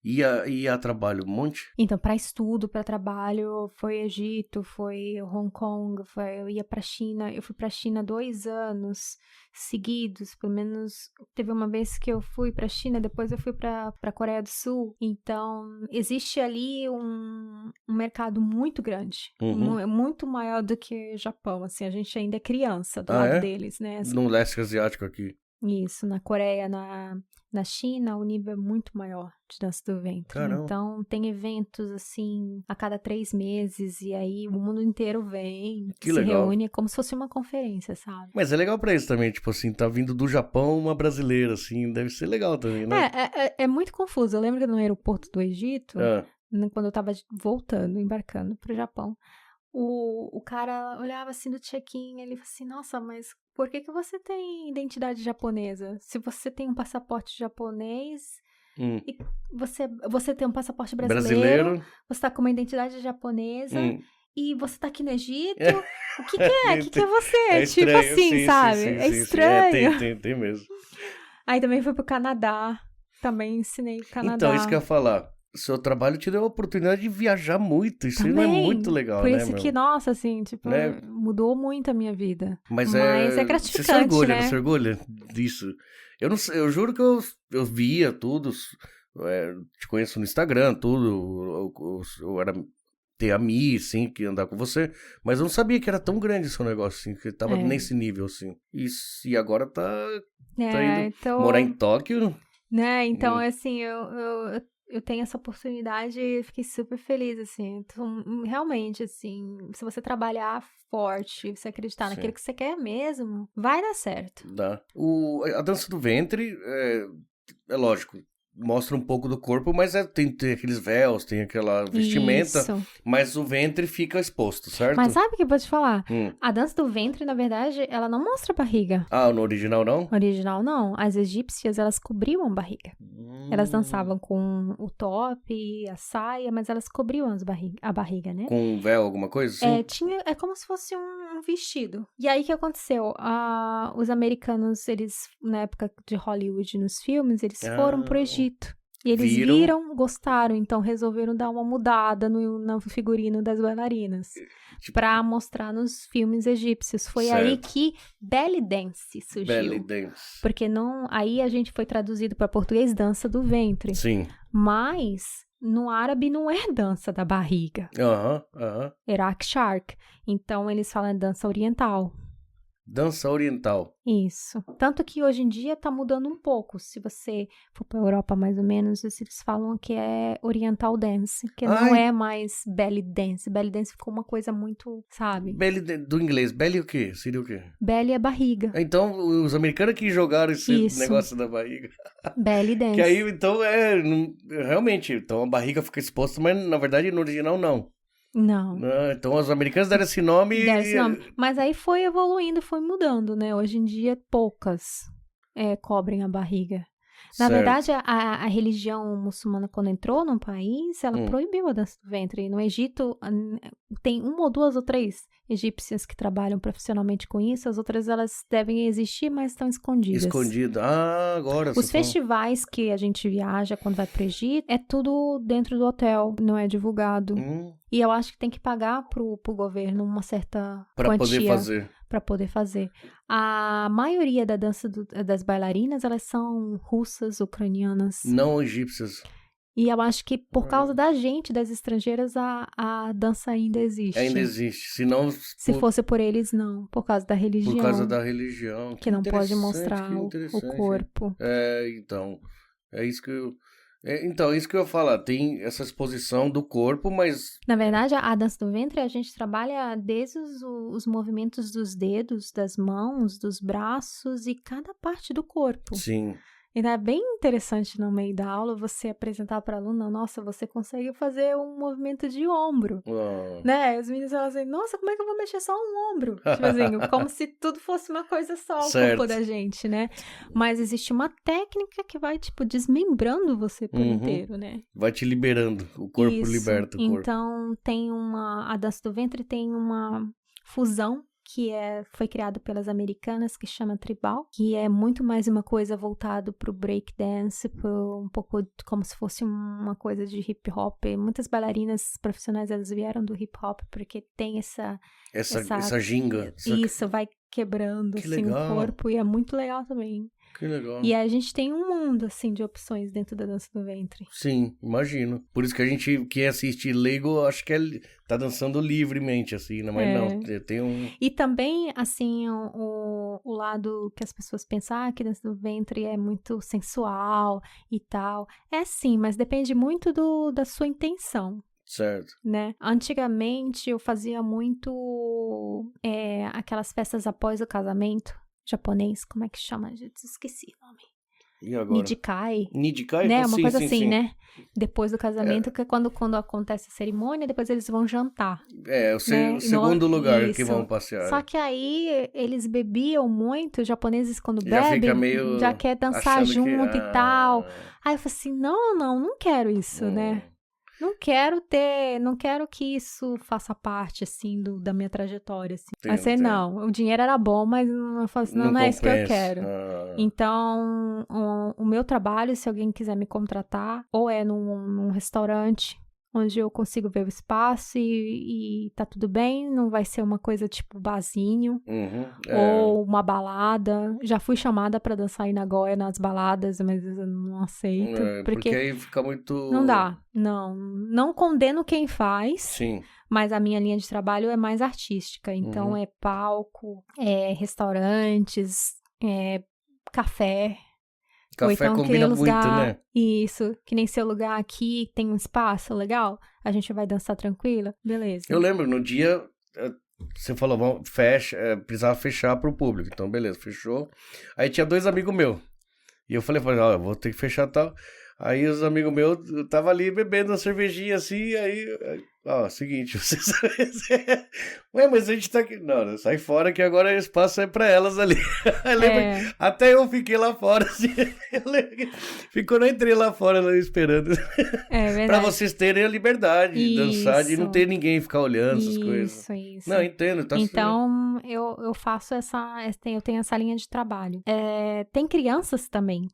Ia a trabalho um monte? Então, para estudo, para trabalho, foi Egito, foi Hong Kong, eu ia pra China. Eu fui pra China 2 anos seguidos, pelo menos teve uma vez que eu fui pra China, depois eu fui pra Coreia do Sul. Então, existe ali um mercado muito grande, muito maior do que o Japão, assim, a gente ainda é criança do lado deles, né? Assim, no leste asiático aqui. Isso, na Coreia, na China, o nível é muito maior de dança do ventre. Caramba. Então, tem eventos, assim, a cada 3 meses, e aí o mundo inteiro vem, reúne, como se fosse uma conferência, sabe? Mas é legal pra isso também, tipo assim, tá vindo do Japão uma brasileira, assim, deve ser legal também, né? É muito confuso. Eu lembro que no aeroporto do Egito, quando eu tava embarcando pro Japão, o cara olhava assim do check-in, ele falou assim, nossa, mas por que você tem identidade japonesa? Se você tem um passaporte japonês e você tem um passaporte brasileiro, você tá com uma identidade japonesa e você tá aqui no Egito, o que é? O que é você? Tipo assim, sim, sabe? Sim, é estranho. Tem mesmo. Aí também fui pro Canadá, também ensinei o Canadá. Então, isso que eu ia falar. Seu trabalho te deu a oportunidade de viajar muito. Isso também, é muito legal, por né? Por isso que, nossa, assim, tipo, mudou muito a minha vida. Mas é gratificante, você se orgulha, né? Você se orgulha disso? Eu não sei, eu juro que eu via tudo, te conheço no Instagram, tudo. Eu era ter a Mi, assim, que andar com você. Mas eu não sabia que era tão grande o seu negócio, assim, que tava nesse nível, assim. E agora tá indo morar em Tóquio. Né, então, assim, eu tenho essa oportunidade e fiquei super feliz, assim. Então, realmente, assim, se você trabalhar forte, você acreditar naquilo que você quer mesmo, vai dar certo. Dá. A dança do ventre, é lógico, mostra um pouco do corpo, mas tem aqueles véus, tem aquela vestimenta, mas o ventre fica exposto, certo? Mas sabe o que eu vou te falar? A dança do ventre, na verdade, ela não mostra a barriga. No original não? No original não. As egípcias, elas cobriam a barriga. Elas dançavam com o top, a saia, mas elas cobriam a barriga, né? Com um véu, alguma coisa assim? É como se fosse um vestido. E aí, o que aconteceu? Os americanos, eles, na época de Hollywood, nos filmes, eles foram pro Egito. E eles viram, gostaram, então resolveram dar uma mudada no figurino das bailarinas. Pra mostrar nos filmes egípcios. Foi aí que belly dance surgiu. Belly dance. Porque aí a gente foi traduzido para português dança do ventre. Sim. Mas no árabe não é dança da barriga. Iraq Shark. Então, eles falam dança oriental. Dança oriental. Isso. Tanto que hoje em dia tá mudando um pouco. Se você for pra Europa, mais ou menos, eles falam que é oriental dance, que não é mais belly dance. Belly dance ficou uma coisa muito, sabe? Belly do inglês. Belly o quê? Seria o quê? Belly é barriga. Então, os americanos que jogaram esse negócio da barriga. Belly dance. Que aí, então, realmente, então a barriga fica exposta, mas na verdade no original não. Não. Então os americanos deram esse nome. Mas aí foi evoluindo, foi mudando, né? Hoje em dia poucas cobrem a barriga. Na verdade, a religião muçulmana, quando entrou num país, ela proibiu a dança do ventre. No Egito, tem 1 ou 2 ou 3 egípcias que trabalham profissionalmente com isso. As outras, elas devem existir, mas estão escondidas. Escondido. Agora. Os festivais que a gente viaja quando vai pro Egito, é tudo dentro do hotel, não é divulgado. E eu acho que tem que pagar pro governo uma certa quantia. Para poder fazer. A maioria da dança das bailarinas, elas são russas, ucranianas. Não egípcias. E eu acho que por causa da gente, das estrangeiras, a dança ainda existe. Ainda existe. Se fosse por eles, não. Por causa da religião. Por causa da religião. Que não pode mostrar o corpo. Então. É isso que eu... Então, isso que eu ia falar, tem essa exposição do corpo, mas... Na verdade, a dança do ventre, a gente trabalha desde os movimentos dos dedos, das mãos, dos braços e cada parte do corpo. Sim. Então, é bem interessante no meio da aula você apresentar para a aluna, nossa, você consegue fazer um movimento de ombro, né? Os meninos falam assim, nossa, como é que eu vou mexer só um ombro? Tipo assim, como se tudo fosse uma coisa só, o corpo da gente, né? Mas existe uma técnica que vai, tipo, desmembrando você por inteiro, né? Vai te liberando, o corpo liberta o corpo. Então, a dança do ventre tem uma fusão que foi criado pelas americanas, que chama tribal, que é muito mais uma coisa voltada pro breakdance, um pouco como se fosse uma coisa de hip hop. Muitas bailarinas profissionais, elas vieram do hip hop, porque tem essa ginga. Isso, vai quebrando assim, o corpo, e é muito legal também. Que legal. E a gente tem um mundo, assim, de opções dentro da dança do ventre. Sim, imagino. Por isso que a gente, que assiste leigo, acho que tá dançando livremente, assim, né? Mas não, tem um... E também, assim, o lado que as pessoas pensam, que dança do ventre é muito sensual e tal. É sim, mas depende muito da sua intenção. Certo. Né? Antigamente, eu fazia muito aquelas festas após o casamento japonês, como é que chama? Esqueci o nome. E agora? Nijikai? Né? Uma coisa assim, né? Depois do casamento, que é quando acontece a cerimônia, depois eles vão jantar. O segundo lugar que vão passear. Só que aí eles bebiam muito, os japoneses quando bebem, já quer dançar junto e tal. Aí eu falei assim, não quero isso, né? Não quero que isso faça parte, assim, da minha trajetória, assim. Assim, não, o dinheiro era bom, mas eu falo assim, não é isso que eu quero. Então, o meu trabalho, se alguém quiser me contratar, ou é num restaurante, onde eu consigo ver o espaço e tá tudo bem, não vai ser uma coisa tipo barzinho, ou uma balada. Já fui chamada pra dançar em Nagoya nas baladas, mas eu não aceito. Porque aí fica muito... Não dá, não condeno quem faz, sim, mas a minha linha de trabalho é mais artística, então é palco, restaurantes, café. Café então, combina muito, né? Isso, que nem seu lugar aqui tem um espaço legal, a gente vai dançar tranquila, beleza. Eu lembro, no dia, você falou, precisava fechar pro público, então beleza, fechou. Aí tinha 2 amigos meus, e eu falei, vou ter que fechar tal. Aí os amigos meus, eu tava ali bebendo uma cervejinha assim, aí, seguinte, vocês... Ué, mas a gente tá aqui... Não, sai fora que agora o espaço é pra elas ali. Até eu fiquei lá fora, assim. Eu entrei lá fora esperando. É verdade. Pra vocês terem a liberdade de dançar, de não ter ninguém ficar olhando essas coisas. Isso. Não, entendo. Tá então, eu faço eu tenho essa linha de trabalho. Tem crianças também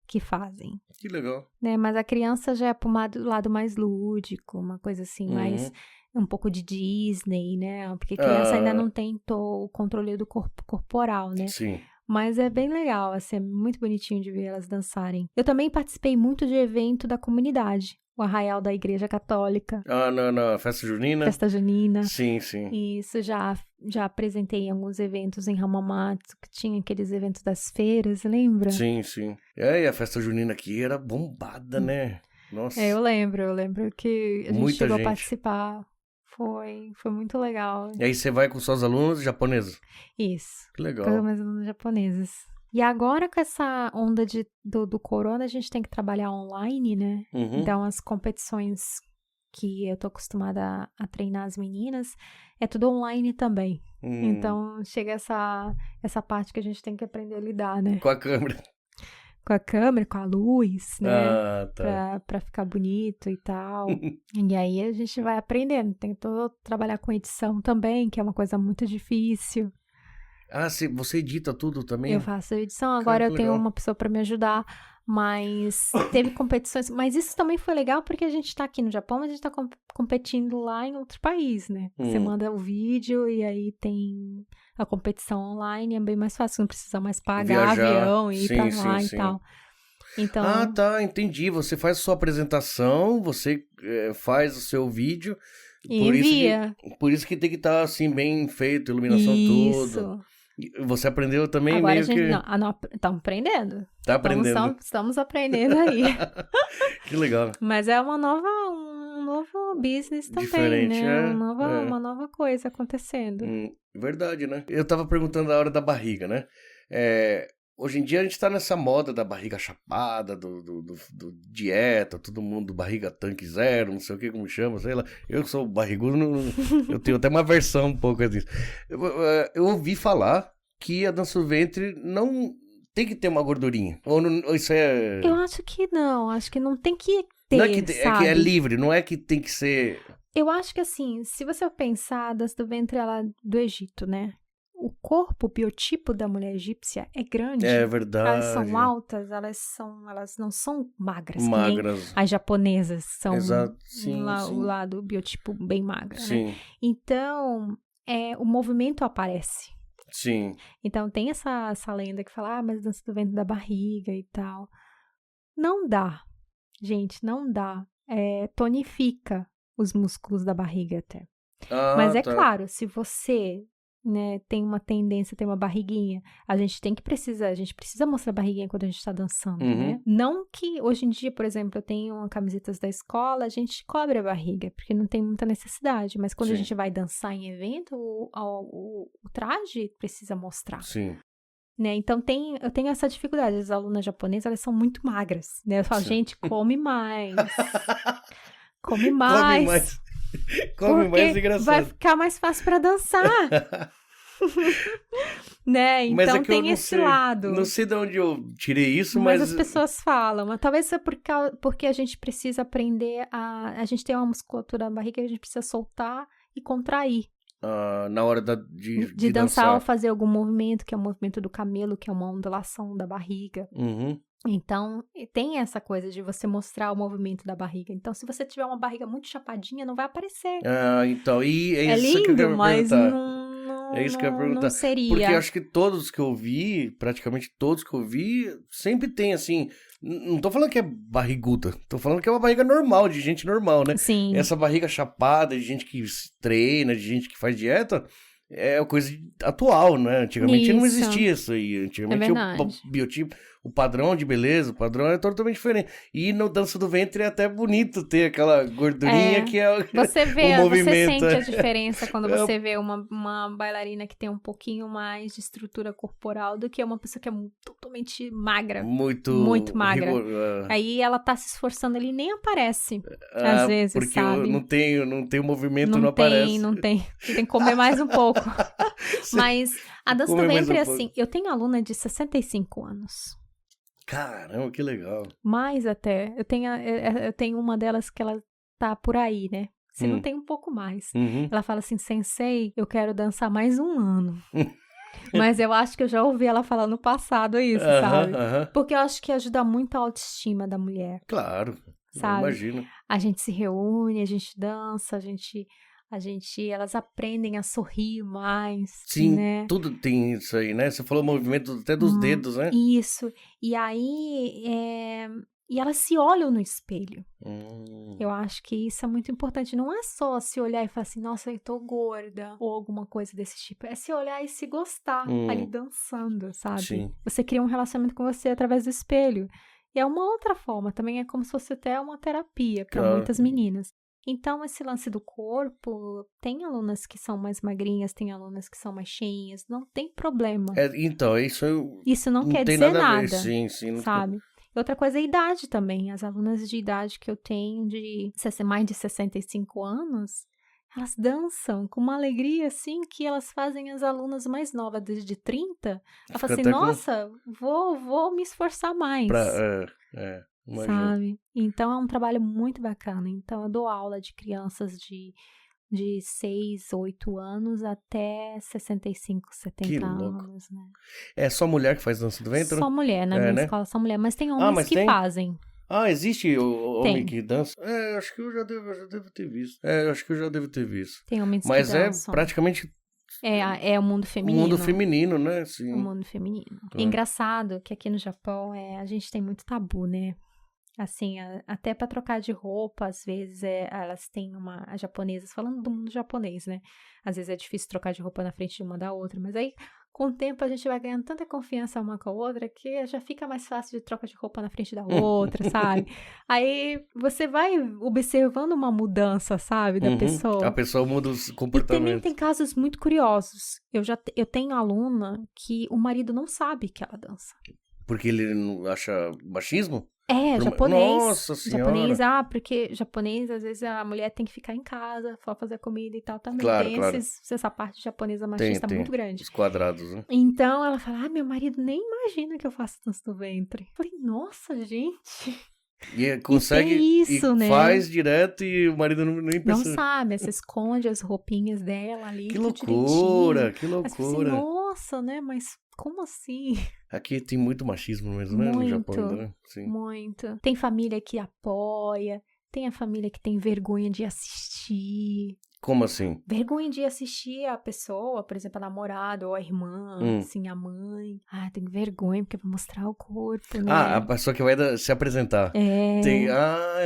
que fazem. Que legal. Né? Mas a criança já é pro lado mais lúdico, uma coisa assim, mais um pouco de Disney, né? Porque criança ainda não tem o controle do corpo corporal, né? Sim. Mas é bem legal, assim, é muito bonitinho de ver elas dançarem. Eu também participei muito de evento da comunidade. O arraial da Igreja Católica. Na festa junina? Festa junina. Sim. Isso, já apresentei em alguns eventos em Hamamatsu, que tinha aqueles eventos das feiras, lembra? Sim. E a festa junina aqui era bombada, né? Nossa. Eu lembro que a gente chegou a participar. Foi muito legal. E aí você vai com suas alunas japonesas? Isso. Que legal. Com as minhas alunas japonesas. E agora, com essa onda do corona, a gente tem que trabalhar online, né? Uhum. Então, as competições que eu tô acostumada a treinar as meninas, é tudo online também. Então, chega essa parte que a gente tem que aprender a lidar, né? Com a câmera. Com a câmera, com a luz, né? Tá. Pra ficar bonito e tal. E aí, a gente vai aprendendo. Tem que trabalhar com edição também, que é uma coisa muito difícil. Ah, você edita tudo também? Eu faço edição, agora eu tenho uma pessoa para me ajudar, mas teve competições, mas isso também foi legal porque a gente tá aqui no Japão, mas a gente tá competindo lá em outro país, né? Você manda o vídeo e aí tem a competição online, é bem mais fácil, não precisa mais pagar avião e ir pra lá e tal. Então... Ah, tá, entendi. Você faz a sua apresentação, você faz o seu vídeo, envia. Por isso que tem que estar assim bem feito, iluminação toda. Você aprendeu também agora meio a gente, que... Não, estamos aprendendo. Tá aprendendo. Estamos aprendendo aí. Que legal. Mas é um novo business também, diferente, né? Uma nova coisa acontecendo. Verdade, né? Eu tava perguntando a hora da barriga, né? Hoje em dia a gente tá nessa moda da barriga chapada, do dieta, todo mundo barriga tanque zero, não sei o que, como chama, sei lá. Eu sou barrigudo, eu tenho até uma versão um pouco disso. Eu ouvi falar que a dança do ventre não tem que ter uma gordurinha. Ou isso é... Eu acho que não tem que ter, não é que, sabe? É livre, não é que tem que ser... Eu acho que assim, se você pensar, a dança do ventre, ela é do Egito, né? O corpo, o biotipo da mulher egípcia é grande. É verdade. Elas são altas, elas não são magras. Magras. Nem as japonesas são. Exato. Sim. O lado, o biotipo bem magra, sim. né? Então, o movimento aparece. Sim. Então, tem essa lenda que fala, mas dança do ventre da barriga e tal. Não dá. Gente, não dá. Tonifica os músculos da barriga até. Mas claro, se você... né, tem uma tendência, tem uma barriguinha, a gente precisa mostrar a barriguinha quando a gente tá dançando, né? Não que hoje em dia, por exemplo, eu tenho camisetas da escola, a gente cobre a barriga, porque não tem muita necessidade, mas quando a gente vai dançar em evento, o traje precisa mostrar. Sim. Né? Então eu tenho essa dificuldade, as alunas japonesas, elas são muito magras, né? Eu falo, gente, come mais. Come mais. Come mais, engraçado. Vai ficar mais fácil pra dançar. Né? Então tem esse lado. Não sei de onde eu tirei isso, mas as pessoas falam. Mas talvez é porque a gente precisa aprender a gente tem uma musculatura na barriga, a gente precisa soltar e contrair. Na hora de dançar ou fazer algum movimento, que é o movimento do camelo, que é uma ondulação da barriga. Então, tem essa coisa de você mostrar o movimento da barriga. Então, se você tiver uma barriga muito chapadinha, não vai aparecer. Então, e é isso lindo, que eu quero mas perguntar. É isso que eu ia perguntar. Não seria. Porque eu acho que todos que eu vi, praticamente todos que eu vi, sempre tem, assim... Não tô falando que é barriguda, tô falando que é uma barriga normal, de gente normal, né? Sim. Essa barriga chapada, de gente que treina, de gente que faz dieta... É coisa atual, né? Antigamente não existia isso aí. Antigamente o biotipo, o padrão de beleza, o padrão é totalmente diferente. E no dança do ventre é até bonito ter aquela gordurinha que é você vê, o movimento. Você sente a diferença quando você vê uma bailarina que tem um pouquinho mais de estrutura corporal do que uma pessoa que é totalmente magra. Muito magra. Aí ela tá se esforçando, ele nem aparece. Às vezes, porque sabe? Não tem o movimento, não aparece. Não tem. Você tem que comer mais um pouco. Mas a dança do ventre é assim. Eu tenho aluna de 65 anos. Caramba, que legal. Mais até. Eu tenho uma delas que ela tá por aí, né? Se não tem um pouco mais. Ela fala assim, sensei, eu quero dançar mais um ano. Mas eu acho que eu já ouvi ela falar no passado isso, sabe? Porque eu acho que ajuda muito a autoestima da mulher. Claro, sabe? Eu imagino. A gente se reúne, a gente dança, a gente Elas aprendem a sorrir mais, Sim, né? Tudo tem isso aí, né? Você falou movimento até dos dedos, né? Isso. E aí, e elas se olham no espelho. Eu acho que isso é muito importante. Não é só se olhar e falar assim, nossa, eu tô gorda, ou alguma coisa desse tipo. É se olhar e se gostar, ali dançando, sabe? Sim. Você cria um relacionamento com você através do espelho. E é uma outra forma, também é como se fosse até uma terapia para muitas meninas. Então, esse lance do corpo, tem alunas que são mais magrinhas, tem alunas que são mais cheinhas, não tem problema. Então, isso não quer dizer nada, sim, sabe? Outra coisa é a idade também. As alunas de idade que eu tenho, de mais de 65 anos, elas dançam com uma alegria, assim, que elas fazem as alunas mais novas, desde 30. Ela fala assim, nossa, vou me esforçar mais. Sabe? Então, é um trabalho muito bacana. Então, eu dou aula de crianças de 6, 8 anos até 65, 70 anos, né? É só mulher que faz dança do ventre? Só mulher, na minha escola, só mulher. Mas tem homens que fazem. Existe homem que dança? Acho que eu já devo ter visto. Acho que eu já devo ter visto. Tem homens que dançam. Mas é praticamente... É o mundo feminino. O mundo feminino, né? Sim. O mundo feminino. É engraçado que aqui no Japão, a gente tem muito tabu, né? Assim, até para trocar de roupa, às vezes elas têm as japonesas, falando do mundo japonês, né? Às vezes é difícil trocar de roupa na frente de uma da outra, mas aí com o tempo a gente vai ganhando tanta confiança uma com a outra que já fica mais fácil de troca de roupa na frente da outra, sabe? Aí você vai observando uma mudança, sabe, da pessoa. A pessoa muda os comportamentos. E também tem casos muito curiosos. Eu tenho aluna que o marido não sabe que ela dança. Porque ele não acha machismo? Japonês. Nossa senhora. Japonês, porque japonês, às vezes a mulher tem que ficar em casa, só fazer comida e tal também. Claro, tem claro. essa parte japonesa machista muito grande. Os quadrados, né? Então ela fala, meu marido nem imagina que eu faço dança do ventre. Eu falei, nossa, gente. E consegue né? Faz direto e o marido nem percebe. Não sabe, você esconde as roupinhas dela ali. Que loucura, que loucura. Assim, nossa, né, mas como assim? Aqui tem muito machismo mesmo, né? No Japão, né? Sim. Muito. Tem família que apoia, tem a família que tem vergonha de assistir. Como assim? Vergonha de assistir a pessoa, por exemplo, a namorada ou a irmã, assim, a mãe. Tem vergonha porque vai mostrar o corpo, né? A pessoa que vai se apresentar.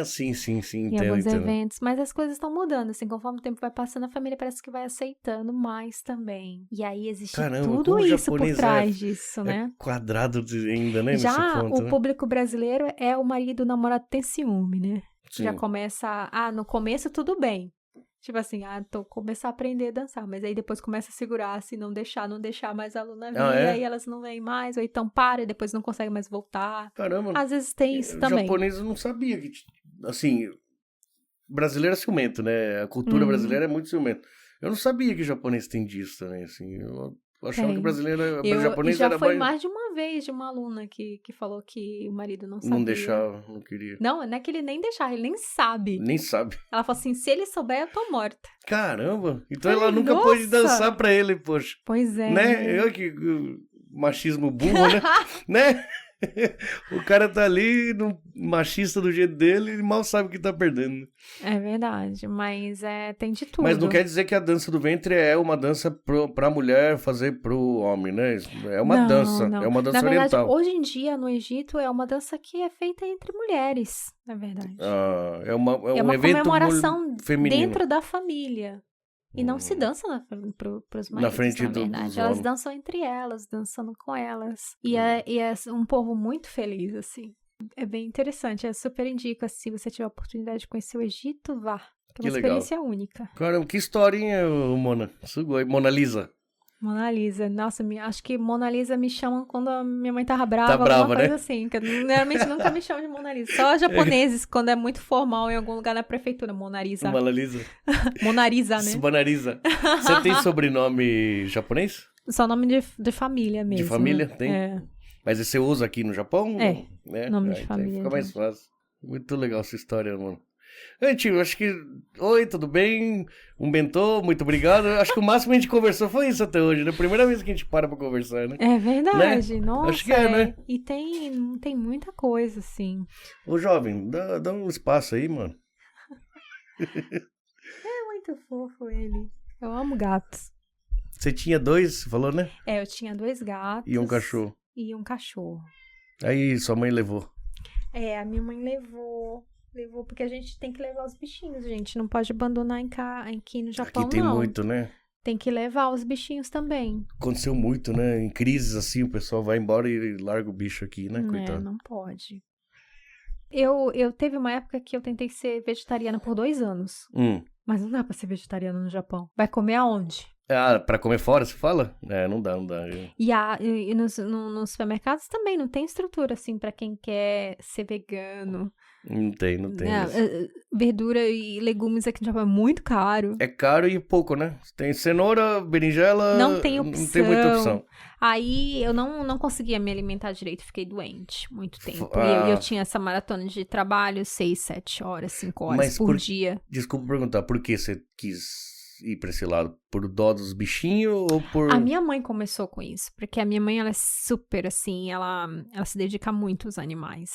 Sim, em alguns eventos. Mas as coisas estão mudando, assim, conforme o tempo vai passando, a família parece que vai aceitando mais também. E aí existe tudo isso por trás disso, né? Quadrado ainda, né? Já nesse ponto, o público brasileiro é o marido, o namorado tem ciúme, né? Sim. Já começa, no começo tudo bem. Tipo assim, começar a aprender a dançar, mas aí depois começa a segurar, assim, não deixar mais a aluna vir, aí elas não vêm mais, ou então para e depois não consegue mais voltar. Caramba. Às vezes tem isso também. O japonês eu não sabia que, assim, brasileiro é ciumento, né? A cultura brasileira é muito ciumento. Eu não sabia que o japonês tem disso também, assim, eu achava que o japonês era foi mais de uma vez de uma aluna que falou que o marido não sabia. Não deixava, não queria. Não é que ele nem deixava, ele nem sabe. Nem sabe. Ela falou assim, se ele souber, eu tô morta. Caramba, então ela nunca pôde dançar pra ele, poxa. Pois é. Né? Eu que machismo burro, né? Né? O cara tá ali, machista do jeito dele, e mal sabe que tá perdendo. É verdade, mas tem de tudo. Mas não quer dizer que a dança do ventre é uma dança pra mulher fazer pro homem, né? É uma dança, não. É uma dança na verdade, oriental. Hoje em dia, no Egito, é uma dança que é feita entre mulheres, na verdade. É uma evento comemoração feminino. Dentro da família. E não se dança pros maridos, na frente na verdade. Elas homens. Dançam entre elas, dançando com elas. E é um povo muito feliz, assim. É bem interessante, eu super indico. Se você tiver a oportunidade de conhecer o Egito, vá. Que é uma experiência única. Caramba, que historinha, Mona. Mona Lisa. Mona Lisa. Nossa, acho que Mona Lisa me chamam quando a minha mãe tava brava. Alguma coisa né? assim. Que normalmente nunca me chamam de Mona Lisa. Só japoneses, quando é muito formal em algum lugar na prefeitura. Mona Lisa. Mona Lisa. Mona Lisa, né? Mona Lisa. Você tem sobrenome japonês? Só nome de família mesmo. De família? Tem? É. Mas você usa aqui no Japão? Nome de família. Fica mais fácil. Muito legal essa história, mano. Gente, eu acho que... Oi, tudo bem? Um bentô, muito obrigado. Acho que o máximo que a gente conversou foi isso até hoje, né? Primeira vez que a gente para pra conversar, né? É verdade, né? Nossa. Acho que né? E tem muita coisa, assim. Ô, jovem, dá um espaço aí, mano. muito fofo ele. Eu amo gatos. Você tinha 2, você falou, né? Eu tinha 2 gatos. E um cachorro. E um cachorro. Aí sua mãe levou. A minha mãe levou porque a gente tem que levar os bichinhos, gente. Não pode abandonar aqui no Japão, Aqui tem não. muito, né? Tem que levar os bichinhos também. Aconteceu muito, né? Em crises assim, o pessoal vai embora e larga o bicho aqui, né? Coitado. Não pode. Eu teve uma época que eu tentei ser vegetariana por 2 anos. Mas não dá pra ser vegetariana no Japão. Vai comer aonde? Ah, pra comer fora, você fala? Não dá. E nos supermercados também não tem estrutura, assim, pra quem quer ser vegano. Não tem. Verdura e legumes aqui no Japão é muito caro. É caro e pouco, né? Tem cenoura, berinjela... Não tem opção. Não tem muita opção. Aí eu não conseguia me alimentar direito, fiquei doente muito tempo. E eu tinha essa maratona de trabalho, 6, 7 horas, 5 horas por dia. Desculpa perguntar, por que você quis ir pra esse lado? Por dó dos bichinhos ou por... A minha mãe começou com isso, porque a minha mãe, ela é super, assim, ela se dedica muito aos animais.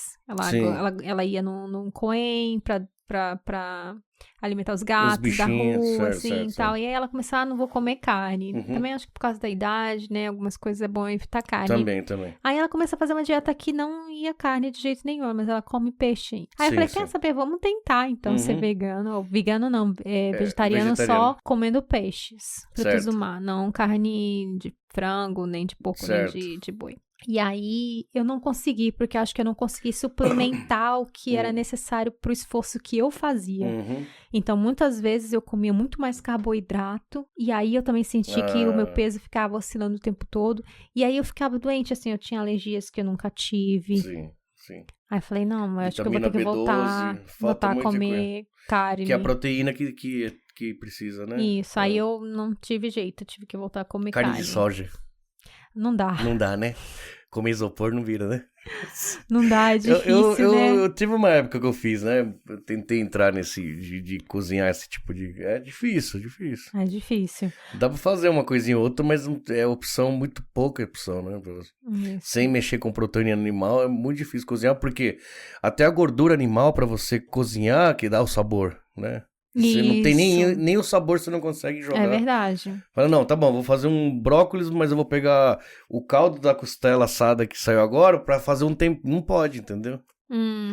Ela ia num Koen pra alimentar os gatos da rua, assim, e tal. E aí ela começou, não vou comer carne. Também acho que por causa da idade, né, algumas coisas é bom evitar carne. Também. Aí ela começou a fazer uma dieta que não ia carne de jeito nenhum, mas ela come peixe. Aí eu falei, quer saber, vamos tentar, então, ser vegano, ou vegano não, vegetariano só comendo peixes, frutos do mar, não carne de frango, nem de porco, nem de boi. E aí, eu não consegui, porque acho que eu não consegui suplementar o que era necessário pro esforço que eu fazia. Então, muitas vezes eu comia muito mais carboidrato, e aí eu também senti que o meu peso ficava oscilando o tempo todo. E aí eu ficava doente, assim, eu tinha alergias que eu nunca tive. Sim. Aí eu falei, não, eu acho que eu vou ter que voltar a comer carne. Que é a proteína que precisa, né? Isso, aí eu não tive jeito, eu tive que voltar a comer carne. Carne de soja. Não dá. Não dá, né? Comer isopor não vira, né? Não dá, é difícil, né? Eu tive uma época que eu fiz, né? Eu tentei entrar nesse de cozinhar esse tipo de... É difícil. É difícil. Dá pra fazer uma coisinha ou outra, mas é opção, muito pouca opção, né? Sem mexer com proteína animal, é muito difícil cozinhar, porque até a gordura animal pra você cozinhar que dá o sabor, né? Você não tem nem o sabor, você não consegue jogar. É verdade. Fala, não, tá bom, vou fazer um brócolis, mas eu vou pegar o caldo da costela assada que saiu agora pra fazer um tempo. Não pode, entendeu?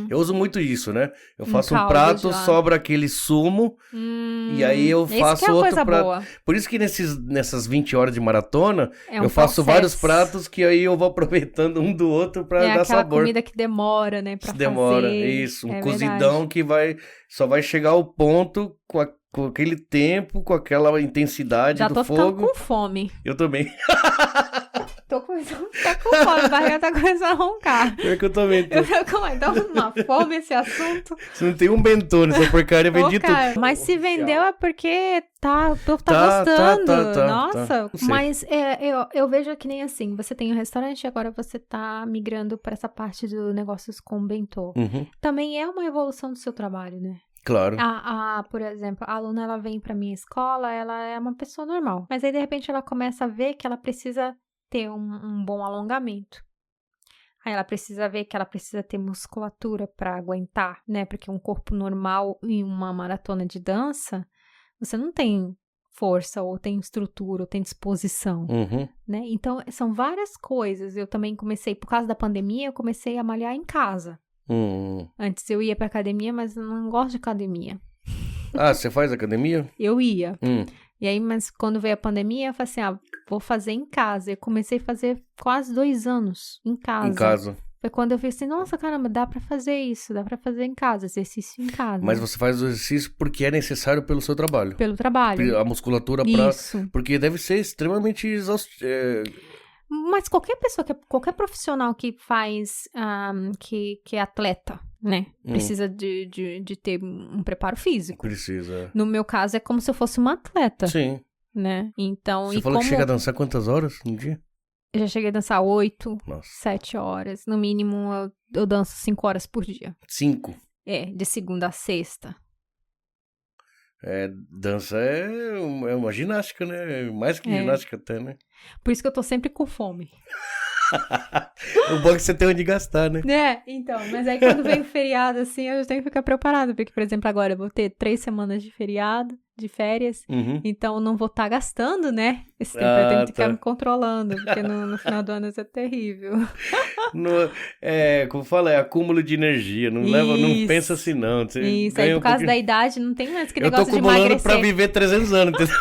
Eu uso muito isso, né? Eu faço um prato, sobra aquele sumo, e aí eu faço outro prato. Boa. Por isso que nessas 20 horas de maratona, eu faço vários pratos que aí eu vou aproveitando um do outro pra dar sabor. É aquela comida que demora, né, pra demora, fazer. Isso, um cozidão que só vai chegar ao ponto com aquele tempo, com aquela intensidade do fogo. Já tô ficando com fome. Eu também. Tô começando a ficar com fome, a barriga tá começando a roncar. Pior que eu também tô. Então, uma fome esse assunto. Se não tem um bentô nessa porcaria, bendito. Mas se vendeu é porque o povo tá gostando. Nossa, mas eu vejo que nem assim, você tem um restaurante e agora você tá migrando pra essa parte do negócios com bentô. Também é uma evolução do seu trabalho, né? Claro. Por exemplo, a aluna, ela vem pra minha escola, ela é uma pessoa normal. Mas aí, de repente, ela começa a ver que ela precisa ter um bom alongamento. Aí ela precisa ver que ela precisa ter musculatura pra aguentar, né? Porque um corpo normal em uma maratona de dança, você não tem força, ou tem estrutura, ou tem disposição, né? Então, são várias coisas. Eu também comecei, por causa da pandemia, eu comecei a malhar em casa. Antes eu ia pra academia, mas eu não gosto de academia. Ah, você faz academia? Eu ia. E aí, mas quando veio a pandemia, eu falei assim, vou fazer em casa. Eu comecei a fazer quase 2 anos em casa. Em casa. Foi quando eu falei assim, nossa, caramba, dá pra fazer isso, dá pra fazer em casa, exercício em casa. Mas você faz o exercício porque é necessário pelo seu trabalho. Pelo trabalho. A musculatura Isso. Porque deve ser extremamente exaustivo. Mas qualquer pessoa, qualquer profissional que faz, que é atleta, né? Precisa de ter um preparo físico. Precisa. No meu caso, é como se eu fosse uma atleta. Sim. Né? Então, você falou que chega a dançar quantas horas no dia? Eu já cheguei a dançar 8, 7 horas. No mínimo, eu danço 5 horas por dia. 5? De segunda a sexta. Dança é uma ginástica, né? Mais que ginástica até, né? Por isso que eu tô sempre com fome. O bom é que você tem onde gastar, né? Então, mas aí quando vem feriado, assim, eu tenho que ficar preparado, porque, por exemplo, agora eu vou ter 3 semanas de feriado, de férias, então eu não vou estar gastando, né? Esse tempo eu tenho que ficar me controlando, porque no final do ano isso é terrível. Como fala, é acúmulo de energia, não pensa assim não. Isso, aí por causa da idade não tem mais que negócio de emagrecer. Eu tô acumulando pra viver 300 anos, entendeu?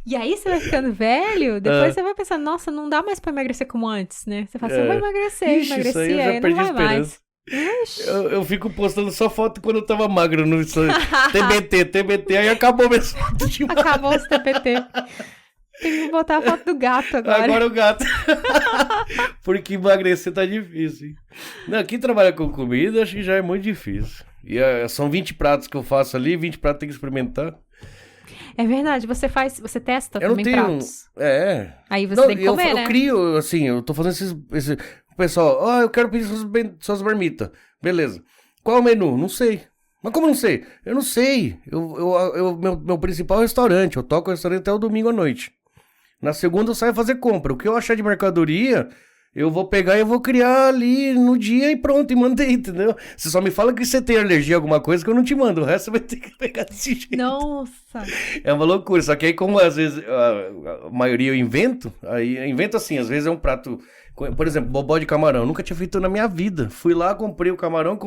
E aí você vai ficando velho, depois você vai pensando, nossa, não dá mais pra emagrecer como antes, né? Você fala assim, eu vou emagrecer, emagreci, aí não vai mais. Eu fico postando só foto quando eu tava magro no TBT, aí acabou mesmo. Acabou os TBT. Tem que botar a foto do gato agora. Agora o gato. Porque emagrecer tá difícil. Não, quem trabalha com comida, acho que já é muito difícil. E são 20 pratos que eu faço ali, 20 pratos tem que experimentar. É verdade, você testa também pratos. Aí você tem que comer, né? Eu crio, assim, eu tô fazendo esse o pessoal, eu quero pedir suas marmitas. Beleza. Qual é o menu? Não sei. Mas como não sei? Eu não sei. Meu principal restaurante, eu toco o restaurante até o domingo à noite. Na segunda eu saio fazer compra. O que eu achar de mercadoria, eu vou pegar e eu vou criar ali no dia e pronto, e mandei, entendeu? Você só me fala que você tem alergia a alguma coisa que eu não te mando. O resto você vai ter que pegar desse jeito. Nossa! É uma loucura. Só que aí, como às vezes a maioria eu invento, assim, às vezes é um prato... Por exemplo, bobó de camarão. Eu nunca tinha feito na minha vida. Fui lá, comprei o camarão,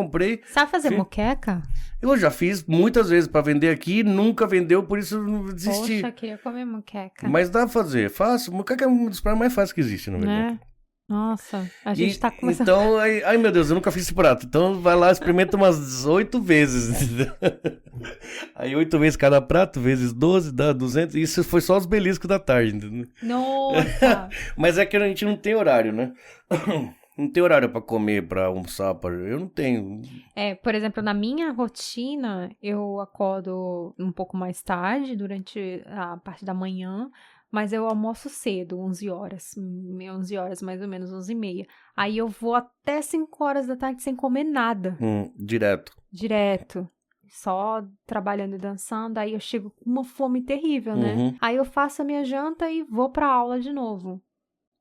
Sabe fazer moqueca? Eu já fiz muitas vezes pra vender aqui, nunca vendeu, por isso eu não desisti. Poxa, queria comer moqueca. Mas dá pra fazer, fácil. Moqueca é um dos pratos mais fáceis que existe, na verdade. Nossa, a gente tá começando... Então, ai meu Deus, eu nunca fiz esse prato. Então vai lá, experimenta umas 8 vezes. Aí 8 vezes cada prato, vezes 12, dá 200. Isso foi só os beliscos da tarde, entendeu? Nossa! Mas é que a gente não tem horário, né? Não tem horário pra comer, pra almoçar, eu não tenho. Por exemplo, na minha rotina, eu acordo um pouco mais tarde, durante a parte da manhã, mas eu almoço cedo, 11 horas mais ou menos, 11h30. Aí eu vou até 5 horas da tarde sem comer nada. Direto. Só trabalhando e dançando, aí eu chego com uma fome terrível, né? Aí eu faço a minha janta e vou pra aula de novo.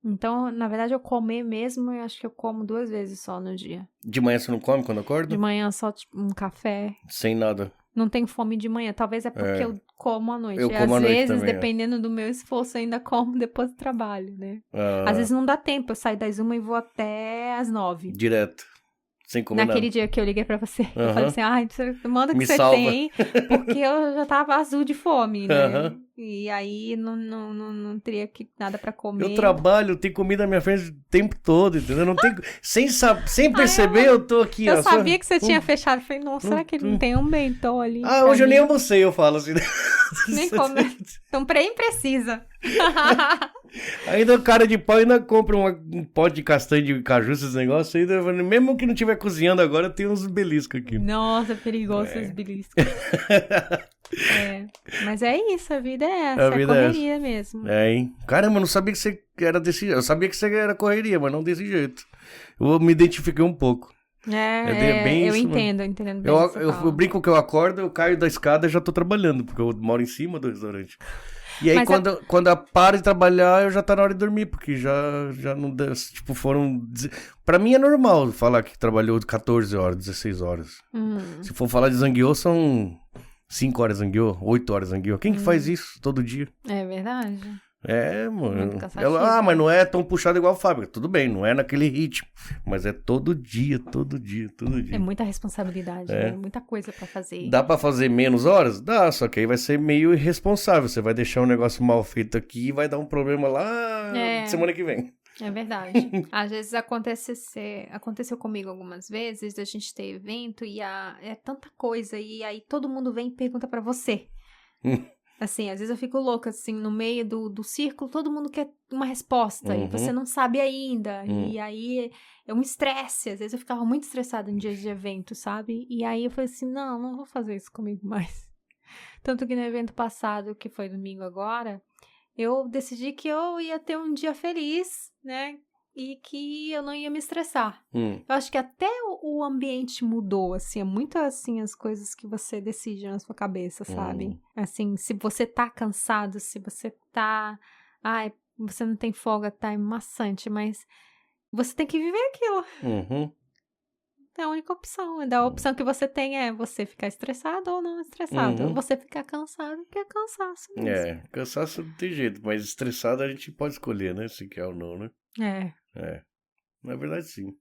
Então, na verdade, eu comer mesmo, eu acho que eu como 2 vezes só no dia. De manhã você não come quando acorda? De manhã só tipo, um café. Sem nada. Não tenho fome de manhã, talvez é porque eu como à noite. Eu como à noite também. Às vezes, dependendo do meu esforço, eu ainda como depois do trabalho, né? Às vezes não dá tempo, eu saio das 1 e vou até às 9. Direto. Sem comer Naquele nada. dia que eu liguei pra você, eu falei assim, você manda o que você salva. tem, porque eu já tava azul de fome, né? E aí não teria nada pra comer. Eu trabalho, tenho comida na minha frente o tempo todo, entendeu? Não tem, sem perceber, eu tô aqui. Eu sabia que você tinha fechado, falei, nossa, será que ele não tem um bentô ali? Hoje eu nem almocei, eu falo assim. Nem come. Então, nem precisa. Ainda o cara de pau ainda compra um pote de castanha de caju, esses negócios ainda, mesmo que não estiver cozinhando agora, tem uns beliscos aqui. Nossa, perigoso esses beliscos. Mas é isso, a vida é essa, é correria mesmo. Hein? Caramba, eu não sabia que você era desse jeito. Eu sabia que você era correria, mas não desse jeito. Eu me identifiquei um pouco. Bem eu isso, entendo bem. Eu brinco que eu acordo, eu caio da escada e já tô trabalhando, porque eu moro em cima do restaurante. E aí, quando eu paro de trabalhar, eu já tá na hora de dormir, porque já não... Tipo, Pra mim é normal falar que trabalhou 14 horas, 16 horas. Se for falar de zangueô, são 5 horas zangueô, 8 horas zangueô. Quem que faz isso todo dia? É verdade. Mano. Mas não é tão puxado igual a fábrica. Tudo bem, não é naquele ritmo. Mas é todo dia. É muita responsabilidade, né? Muita coisa pra fazer. Dá pra fazer menos horas? Dá, só que aí vai ser meio irresponsável. Você vai deixar um negócio mal feito aqui e vai dar um problema lá semana que vem. É verdade. Às vezes aconteceu comigo algumas vezes, da gente ter evento e é tanta coisa. E aí todo mundo vem e pergunta pra você. Assim, às vezes eu fico louca, assim, no meio do círculo, todo mundo quer uma resposta e você não sabe ainda. E aí é um estresse. Às vezes eu ficava muito estressada em dias de evento, sabe? E aí eu falei assim, não vou fazer isso comigo mais. Tanto que no evento passado, que foi domingo agora, eu decidi que eu ia ter um dia feliz, né? E que eu não ia me estressar. Eu acho que até o ambiente mudou, assim, é muito assim as coisas que você decide na sua cabeça, sabe? Assim, se você tá cansado, se você tá, você não tem folga, tá maçante, mas você tem que viver aquilo. É a única opção. A opção que você tem é você ficar estressado ou não estressado. Você ficar cansado, que é cansaço mesmo. Cansaço não tem jeito, mas estressado a gente pode escolher, né? Se quer ou não, né? Na verdade, sim.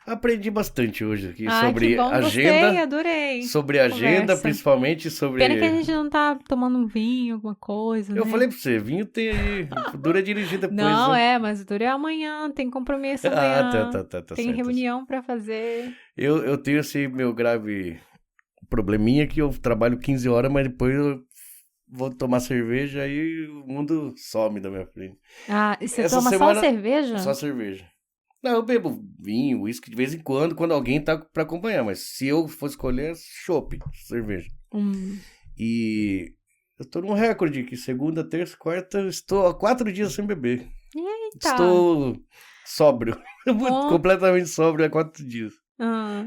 Aprendi bastante hoje aqui sobre que bom, agenda. Gostei, adorei. Sobre agenda, principalmente sobre... Pena que a gente não tá tomando um vinho, alguma coisa, Eu falei pra você, vinho tem aí. Dura dirigir depois. Não, né? mas o duro é amanhã, tem compromisso amanhã. Tá tem certo. reunião pra fazer. Eu tenho esse meu grave probleminha que eu trabalho 15 horas, mas depois eu vou tomar cerveja e o mundo some da minha frente. E você toma só cerveja? Só cerveja. Não, eu bebo vinho, uísque de vez em quando alguém tá pra acompanhar. Mas se eu for escolher, chopp, cerveja. E eu tô num recorde que segunda, terça, quarta, estou há 4 dias sem beber. Eita! Estou sóbrio. Completamente sóbrio há 4 dias.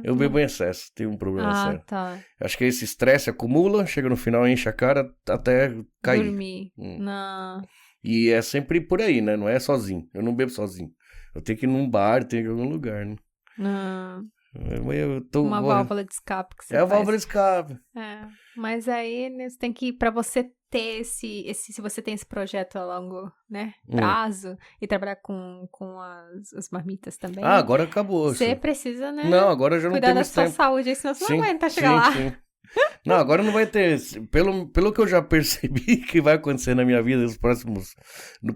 Eu bebo em excesso, tenho um problema sério. Tá. Acho que esse estresse acumula, chega no final, enche a cara até cair. Dormir. Não. E é sempre por aí, né? Não é sozinho. Eu não bebo sozinho. Eu tenho que ir num bar, tenho que ir em algum lugar, né? Uma válvula de escape que você faz. A válvula de escape. Mas aí você tem que, pra você ter se você tem esse projeto a longo, né, prazo, e trabalhar com as marmitas também. Agora acabou. Você precisa, né? Não, agora já não tem mais tempo. Cuidar da sua saúde, senão você não aguenta chegar lá. Sim. Não, agora não vai ter. Pelo que eu já percebi que vai acontecer na minha vida nos próximos,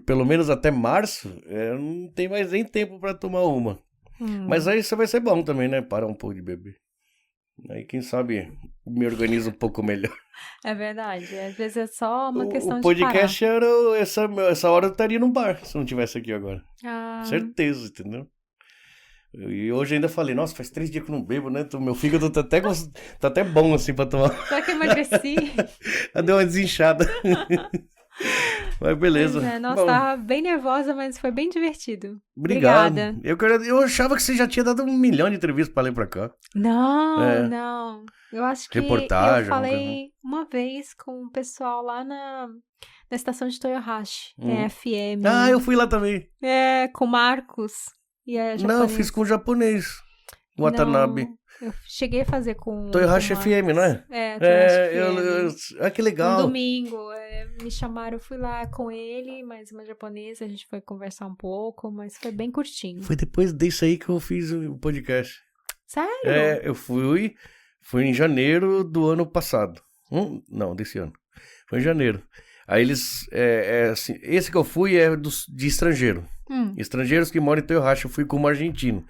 pelo menos até março, não tem mais nem tempo pra tomar uma. Mas aí isso vai ser bom também, né? Parar um pouco de beber. Aí quem sabe me organiza um pouco melhor. É verdade. Às vezes é só uma questão de parar. O podcast era essa hora eu estaria no bar, se não tivesse aqui agora. Certeza, entendeu? E hoje ainda falei, nossa, faz 3 dias que eu não bebo, né? Meu fígado tá até bom, assim, pra tomar. Será que emagreci? Deu uma desinchada. Mas beleza. Nossa, tava bem nervosa, mas foi bem divertido. Obrigado. Obrigada. Eu achava que você já tinha dado 1 milhão de entrevistas pra ler pra cá. Não. Eu acho que reportagem, eu falei uma vez com o pessoal lá na estação de Toyohashi, FM. Eu fui lá também. Com o Marcos. Não, eu fiz com o japonês. O Watanabe. Eu cheguei a fazer com... Toyohashi FM, não é? Toyohashi FM. Que legal. No domingo, me chamaram, eu fui lá com ele, mais uma japonesa, a gente foi conversar um pouco, mas foi bem curtinho. Foi depois disso aí que eu fiz o podcast. Sério? Eu fui em janeiro do ano passado. Não, desse ano. Foi em janeiro. Aí eles, assim, esse que eu fui é de estrangeiro. Estrangeiros que moram em Toyohashi. Eu fui como argentino.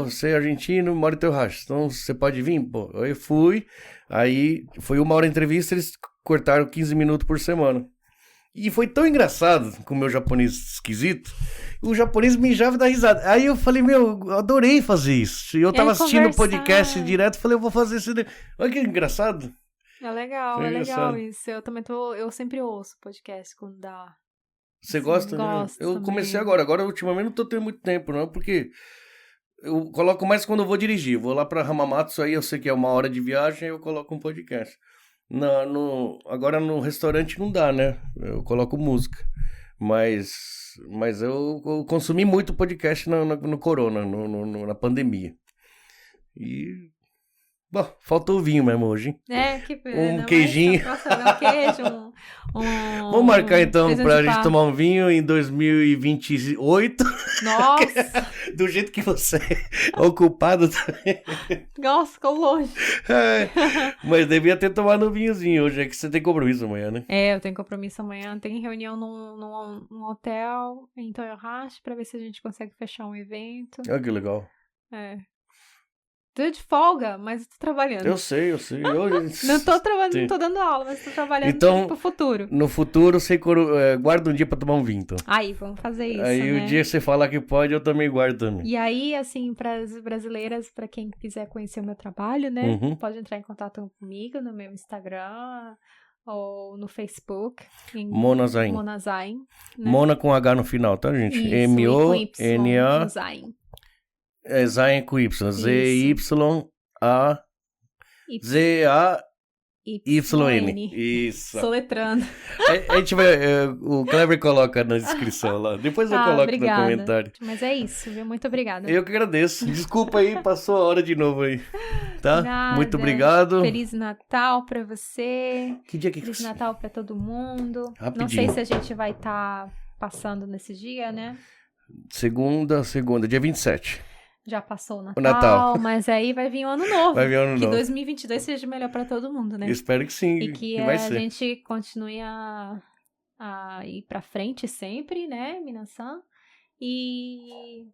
Você é argentino, mora em Toyohashi. Então você pode vir? Pô, eu fui. Aí foi 1 hora de entrevista, eles cortaram 15 minutos por semana. E foi tão engraçado com o meu japonês esquisito. O japonês mijava da risada. Aí eu falei, eu adorei fazer isso. Eu tava assistindo o podcast direto, falei, eu vou fazer isso. Olha que engraçado. É legal isso. Eu sempre ouço podcast quando dá. Você gosta, né? Eu também. comecei agora ultimamente não tô tendo muito tempo, não, porque eu coloco mais quando eu vou dirigir. Vou lá pra Hamamatsu, aí eu sei que é 1 hora de viagem, eu coloco um podcast. Agora no restaurante não dá, né? Eu coloco música. Mas eu consumi muito podcast no corona, na pandemia. E... Bom, faltou o vinho mesmo hoje, hein? Que pena. Queijinho. Um queijo, Vamos marcar então pra gente tomar um vinho em 2028. Nossa! Do jeito que você é ocupado também. Nossa, ficou longe. Mas devia ter tomado um vinhozinho hoje, é que você tem compromisso amanhã, né? Eu tenho compromisso amanhã. Tem reunião num hotel em Toyohashi pra ver se a gente consegue fechar um evento. Que legal. Tô de folga, mas tô trabalhando. Eu sei. Não tô trabalhando, não tô dando aula, mas tô trabalhando pro futuro. No futuro, você guarda um dia pra tomar um vinho, então. Aí, vamos fazer isso, Aí né? O dia que você falar que pode, eu também guardo também. E aí, assim, pras brasileiras, pra quem quiser conhecer o meu trabalho, né? Pode entrar em contato comigo no meu Instagram ou no Facebook. Mona Zain. Né? Mona com H no final, tá, gente? Isso, M-O-N-A. Zain. Zain com Y. Z-Y-A. Z-A. YN. Isso. Soletrando. A gente vai... o Kleber coloca na descrição lá. Depois eu coloco obrigada. no comentário. Mas é isso, viu? Muito obrigada. Eu que agradeço. Desculpa aí, passou a hora de novo aí. Tá? Nada. Muito obrigado. Feliz Natal pra você. Que dia que... Feliz Natal pra todo mundo. Rapidinho. Não sei se a gente vai estar passando nesse dia, né? Segunda, dia 27. Já passou O Natal. Mas aí vai vir o ano novo. Vai vir o ano novo. Que 2022 seja melhor pra todo mundo, né? Espero que sim. E que vai a ser. gente continue a ir pra frente sempre, né, Minasan? E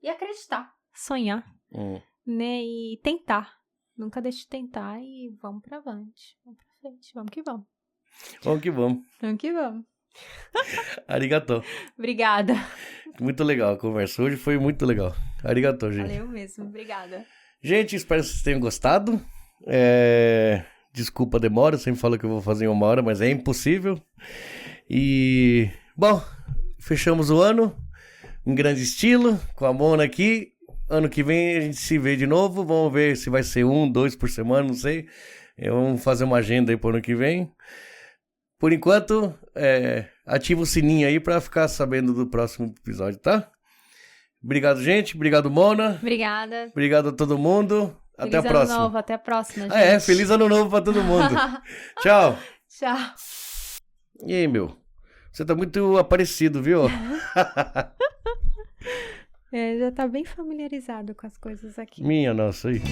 acreditar, sonhar, né? E tentar. Nunca deixe de tentar e vamos pra avante. Vamos pra frente, vamos que vamos. Vamos que vamos. Vamos que vamos. Arigatô. Obrigada. Muito legal a conversa. Hoje foi muito legal. Arigatô, gente. Valeu mesmo, obrigada. Gente, espero que vocês tenham gostado. Desculpa a demora, eu sempre falo que eu vou fazer em 1 hora, mas é impossível. E, bom, fechamos o ano em grande estilo, com a Mona aqui. Ano que vem a gente se vê de novo. Vamos ver se vai ser 1, 2 por semana, não sei. Vamos fazer uma agenda aí pro ano que vem. Por enquanto, ativa o sininho aí pra ficar sabendo do próximo episódio, tá? Obrigado, gente. Obrigado, Mona. Obrigada. Obrigado a todo mundo. Até a próxima. Feliz ano novo, até a próxima, gente. Feliz ano novo pra todo mundo. Tchau. Tchau. E aí, meu? Você tá muito aparecido, viu? Já tá bem familiarizado com as coisas aqui. Minha nossa, aí.